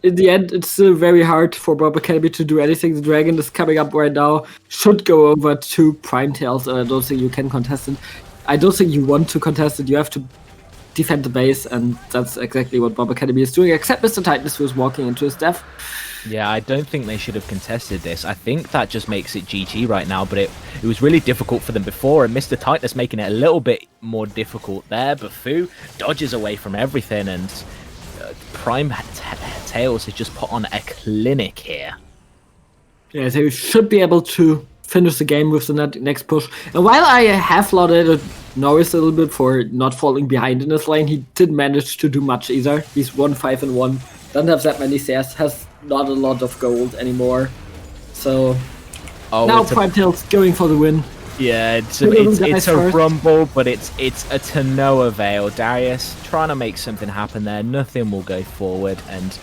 Speaker 1: in the end, it's still very hard for Bob Academy to do anything. The dragon is coming up right now. Should go over to Prime Tails, and I don't think you can contest it. I don't think you want to contest it. You have to defend the base, and that's exactly what Bob Academy is doing, except Mr. Titanus, who is walking into his death.
Speaker 2: Yeah, I don't think they should have contested this. I think that just makes it GG right now, but it was really difficult for them before, and Mr. Titanus making it a little bit more difficult there. Bufu dodges away from everything, and Prime Tails has just put on a clinic here.
Speaker 1: Yeah, they should be able to finish the game with the next push. And while I have lauded Norris a little bit for not falling behind in this lane, he didn't manage to do much either. He's 1-5-1, doesn't have that many CS, has not a lot of gold anymore. So now Prime Tails going for the win.
Speaker 2: Yeah, it's a rumble, but it's a to no avail. Darius trying to make something happen there. Nothing will go forward, and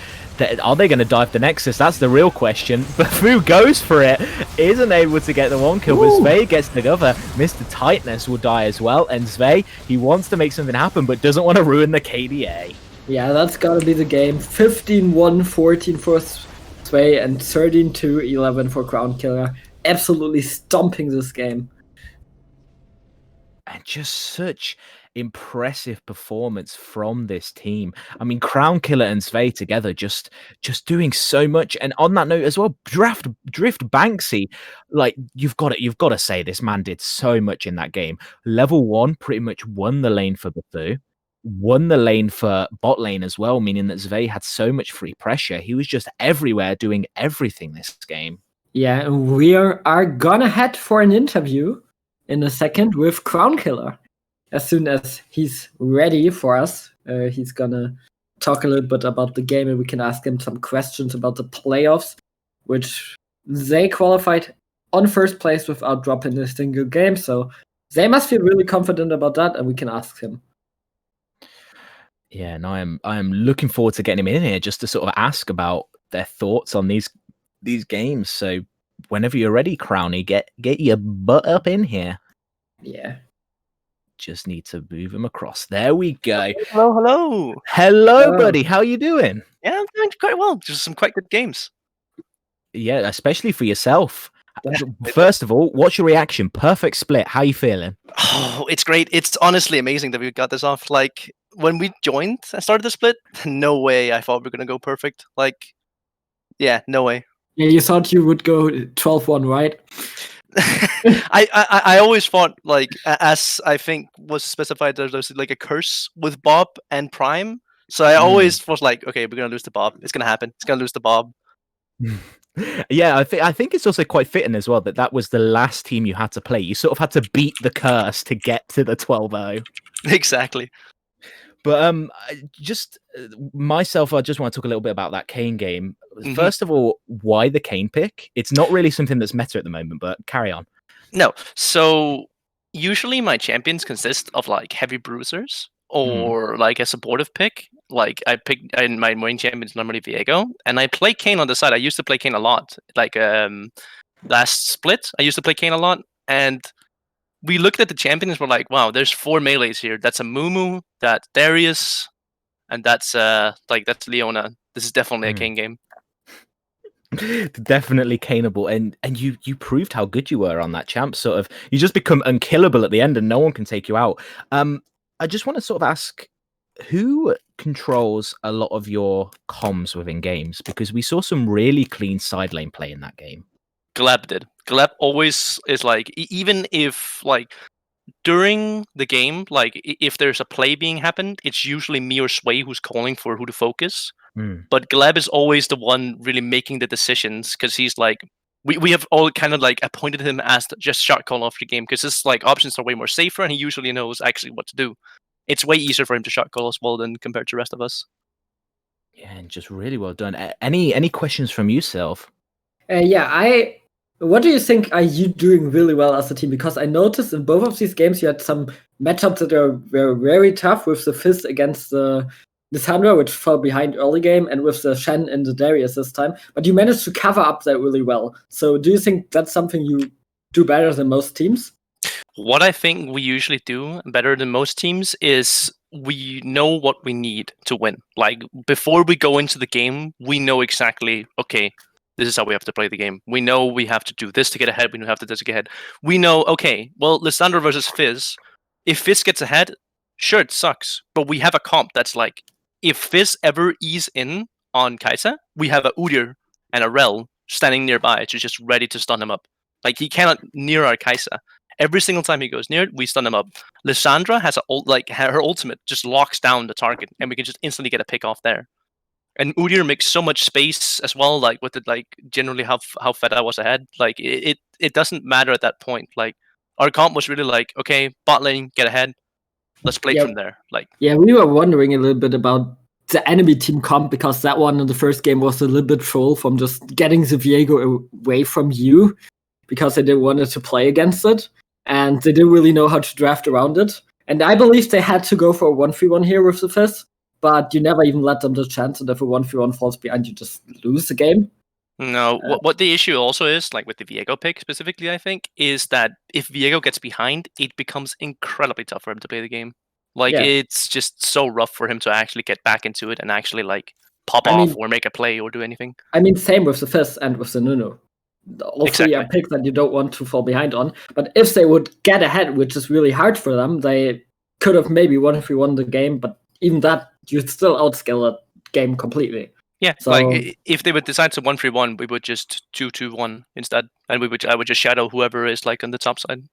Speaker 2: are they going to dive the Nexus? That's the real question. Bufu goes for it, isn't able to get the 1 kill, but Sve gets the other. Mr. Tightness will die as well, and Sve, he wants to make something happen, but doesn't want to ruin the KDA.
Speaker 1: Yeah, that's got to be the game. 15-1-14 for Sve, and 13-11 for Crown Killer. Absolutely stomping this game.
Speaker 2: And just such impressive performance from this team. I mean, Crown Killer and Sve together just doing so much. And on that note as well, Drift Banksy, like you've got to say this man did so much in that game. Level 1 pretty much won the lane for Bufu, won the lane for bot lane as well, meaning that Sve had so much free pressure. He was just everywhere doing everything this game.
Speaker 1: Yeah, and we are gonna head for an interview in a second with Crown Killer. As soon as he's ready for us, he's gonna talk a little bit about the game, and we can ask him some questions about the playoffs, which they qualified on first place without dropping a single game. So they must feel really confident about that, and we can ask him.
Speaker 2: Yeah, and I am looking forward to getting him in here just to sort of ask about their thoughts on these games. So whenever you're ready, Crowny, get your butt up in here.
Speaker 1: Yeah.
Speaker 2: Just need to move him across. There we go.
Speaker 3: Hello,
Speaker 2: buddy. How you doing?
Speaker 3: Yeah, I'm doing quite well. Just some quite good games.
Speaker 2: Yeah, especially for yourself. First of all, what's your reaction? Perfect split. How you feeling?
Speaker 3: Oh, it's great. It's honestly amazing that we got this off. Like, when we joined and started the split, no way I thought we were going to go perfect. Like, yeah, no way.
Speaker 1: Yeah, you thought you would go 12-1, right?
Speaker 3: I always thought, like, as I think was specified, there's like a curse with Bob and Prime. So I always was like, okay, we're going to lose to Bob. It's going to happen. It's going to lose to Bob.
Speaker 2: Yeah, I think it's also quite fitting as well that was the last team you had to play. You sort of had to beat the curse to get to the 12-0.
Speaker 3: Exactly.
Speaker 2: But just myself, I just want to talk a little bit about that Kane game. First of all, why the Kane pick? It's not really something that's meta at the moment, but carry on.
Speaker 3: No, so usually my champions consist of like heavy bruisers or like a supportive pick. Like my main champion is normally Viego, and I play Kane on the side. I used to play Kane a lot. Like last split, I used to play Kane a lot, and we looked at the champions. We're like, wow, there's 4 melees here. That's a Mumu, that's Darius, and that's Leona. This is definitely a Kane game.
Speaker 2: Definitely Kaneable, and you proved how good you were on that champ. Sort of, you just become unkillable at the end, and no one can take you out. I just want to sort of ask, who controls a lot of your comms within games? Because we saw some really clean side lane play in that game.
Speaker 3: Gleb did. Gleb always is like, even if like during the game, like if there's a play being happened, it's usually me or Sway who's calling for who to focus. But Gleb is always the one really making the decisions because he's like, we have all kind of like appointed him as just shot call off the game because his like options are way more safer and he usually knows actually what to do. It's way easier for him to shot call as well than compared to the rest of us.
Speaker 2: Yeah, and just really well done. Any questions from yourself?
Speaker 1: What do you think are you doing really well as a team? Because I noticed in both of these games you had some matchups that were very tough with the Fizz against the Lissandra, which fell behind early game, and with the Shen and the Darius this time. But you managed to cover up that really well. So do you think that's something you do better than most teams?
Speaker 3: What I think we usually do better than most teams is we know what we need to win. Like before we go into the game, we know exactly, okay, this is how we have to play the game. We know we have to do this to get ahead. We know have to do this to get ahead. We know, okay, well, Lissandra versus Fizz. If Fizz gets ahead, sure, it sucks. But we have a comp that's like, if Fizz ever ease in on Kaisa, we have a Udyr and a Rel standing nearby to just ready to stun him up. Like he cannot near our Kaisa. Every single time he goes near it, we stun him up. Lissandra has her ultimate just locks down the target, and we can just instantly get a pick off there. And Udyr makes so much space as well, like with it, like generally how fed I was ahead. Like it doesn't matter at that point. Like our comp was really like, okay, bot lane, get ahead, let's play from there. Like
Speaker 1: we were wondering a little bit about the enemy team comp because that one in the first game was a little bit troll from just getting the Viego away from you because they didn't want to play against it and they didn't really know how to draft around it. And I believe they had to go for a 1-3-1 here with the Fizz, but you never even let them the chance, and if a 1-3-1 falls behind, you just lose the game.
Speaker 3: No, what the issue also is, like with the Viego pick specifically, I think, is that if Viego gets behind, it becomes incredibly tough for him to play the game. Like it's just so rough for him to actually get back into it and actually like pop off or make a play or do anything.
Speaker 1: I mean, same with the Fizz and with the Nunu. All three are picks that you don't want to fall behind on. But if they would get ahead, which is really hard for them, they could have maybe won if we won the game. But even that, you'd still outscale a game completely.
Speaker 3: Yeah, so, like if they would decide to 1-3-1, we would just 2-2-1 instead, and I would just shadow whoever is like on the top side.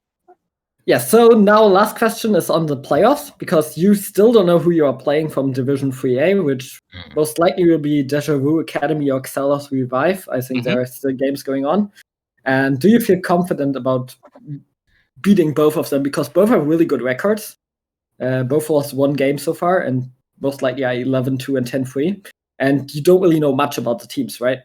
Speaker 1: Yeah, so now last question is on the playoffs, because you still don't know who you are playing from Division 3A, which most likely will be Deja Vu Academy or Xelos Revive. I think there are still games going on. And do you feel confident about beating both of them? Because both have really good records. Both lost one game so far, and most likely are 11-2 and 10-3. And you don't really know much about the teams, right?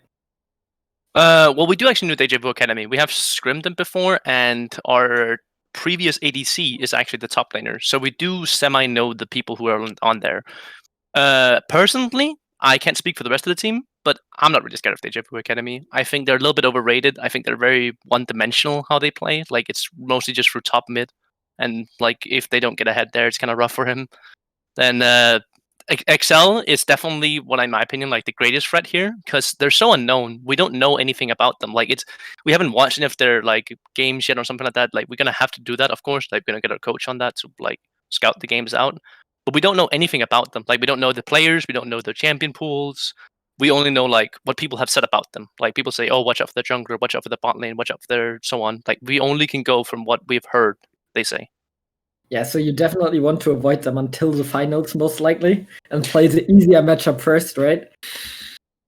Speaker 3: Well, we do actually know Deja Vu Academy. We have scrimmed them before, and our previous ADC is actually the top laner. So we do semi-know the people who are on there. Personally, I can't speak for the rest of the team, but I'm not really scared of Deja Vu Academy. I think they're a little bit overrated. I think they're very one-dimensional how they play. Like, it's mostly just through top mid. And, like, if they don't get ahead there, it's kind of rough for him. Then Excel is definitely, what in my opinion, like the greatest threat here because they're so unknown. We don't know anything about them. Like we haven't watched any of their like games yet or something like that. Like we're gonna have to do that, of course. Like we're gonna get our coach on that to like scout the games out. But we don't know anything about them. Like we don't know the players. We don't know their champion pools. We only know like what people have said about them. Like people say, "Oh, watch out for the jungler. Watch out for the bot lane. Watch out for their so on." Like we only can go from what we've heard. They say.
Speaker 1: Yeah, so you definitely want to avoid them until the finals, most likely, and play the easier matchup first, right?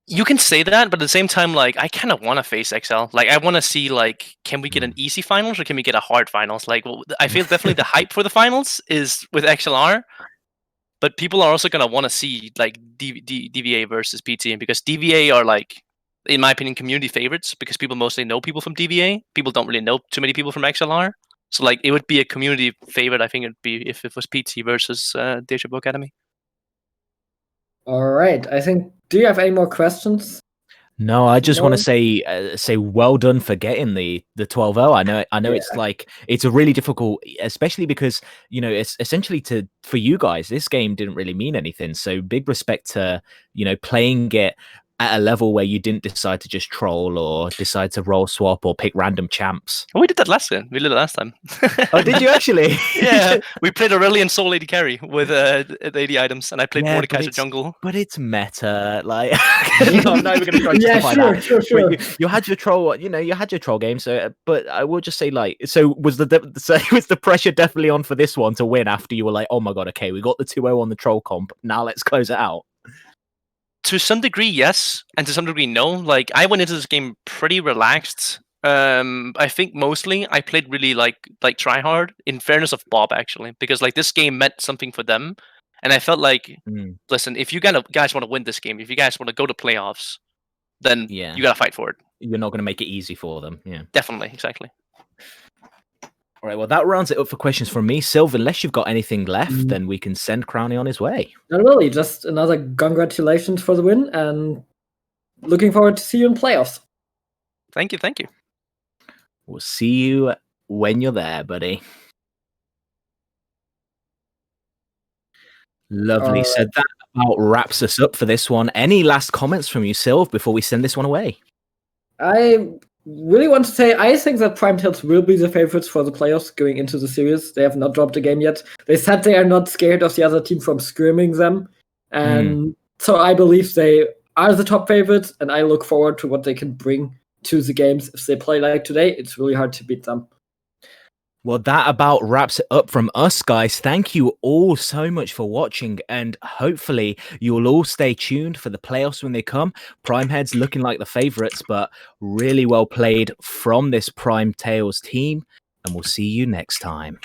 Speaker 3: You can say that, but at the same time, like, I kind of want to face XL. Like, I want to see, like, can we get an easy finals or can we get a hard finals? Like, well, I feel definitely the hype for the finals is with XLR, but people are also going to want to see, like, DVA versus PT, because DVA are, like, in my opinion, community favorites, because people mostly know people from DVA. People don't really know too many people from XLR. So, like, it would be a community favorite, I think it'd be, if it was PT versus Deja Vu Academy.
Speaker 1: All right. Do you have any more questions?
Speaker 2: No, I just want to say well done for getting the 12-0. I know it's like it's a really difficult, especially because it's essentially for you guys, this game didn't really mean anything. So big respect to playing it at a level where you didn't decide to just troll or decide to roll swap or pick random champs?
Speaker 3: Oh, we did that last time. We did it last time.
Speaker 2: Oh, did you actually?
Speaker 3: Yeah, we played Aurelion Soul AD carry with 80 items, and I played Mordekaiser jungle.
Speaker 2: But it's meta. Like, no, I'm not even going to try to justify that.
Speaker 1: Sure.
Speaker 2: But you had your troll, you had your troll game. So, but I will just say, like, so was the pressure definitely on for this one to win after you were like, oh my god, okay, we got the 2-0 on the troll comp. Now let's close it out.
Speaker 3: To some degree, yes, and to some degree, no. Like, I went into this game pretty relaxed. I think mostly I played really like try hard. In fairness of Bob, actually, because like this game meant something for them, and I felt like, listen, if you guys want to win this game, if you guys want to go to playoffs, then you gotta fight for it.
Speaker 2: You're not going to make it easy for them. Yeah,
Speaker 3: definitely, exactly.
Speaker 2: All right, well, that rounds it up for questions from me. Sylv, unless you've got anything left, then we can send Crownie on his way.
Speaker 1: Not really, just another congratulations for the win, and looking forward to see you in playoffs.
Speaker 3: Thank you.
Speaker 2: We'll see you when you're there, buddy. Lovely. So that about wraps us up for this one. Any last comments from you, Sylv, before we send this one away?
Speaker 1: I really want to say I think that Prime Tails will be the favorites for the playoffs going into the series. They have not dropped a game yet. They said they are not scared of the other team from scrimming them. And so I believe they are the top favorites, and I look forward to what they can bring to the games. If they play like today, it's really hard to beat them.
Speaker 2: Well, that about wraps it up from us, guys. Thank you all so much for watching, and hopefully you'll all stay tuned for the playoffs when they come. Prime Heads looking like the favorites, but really well played from this Prime Tails team, and we'll see you next time.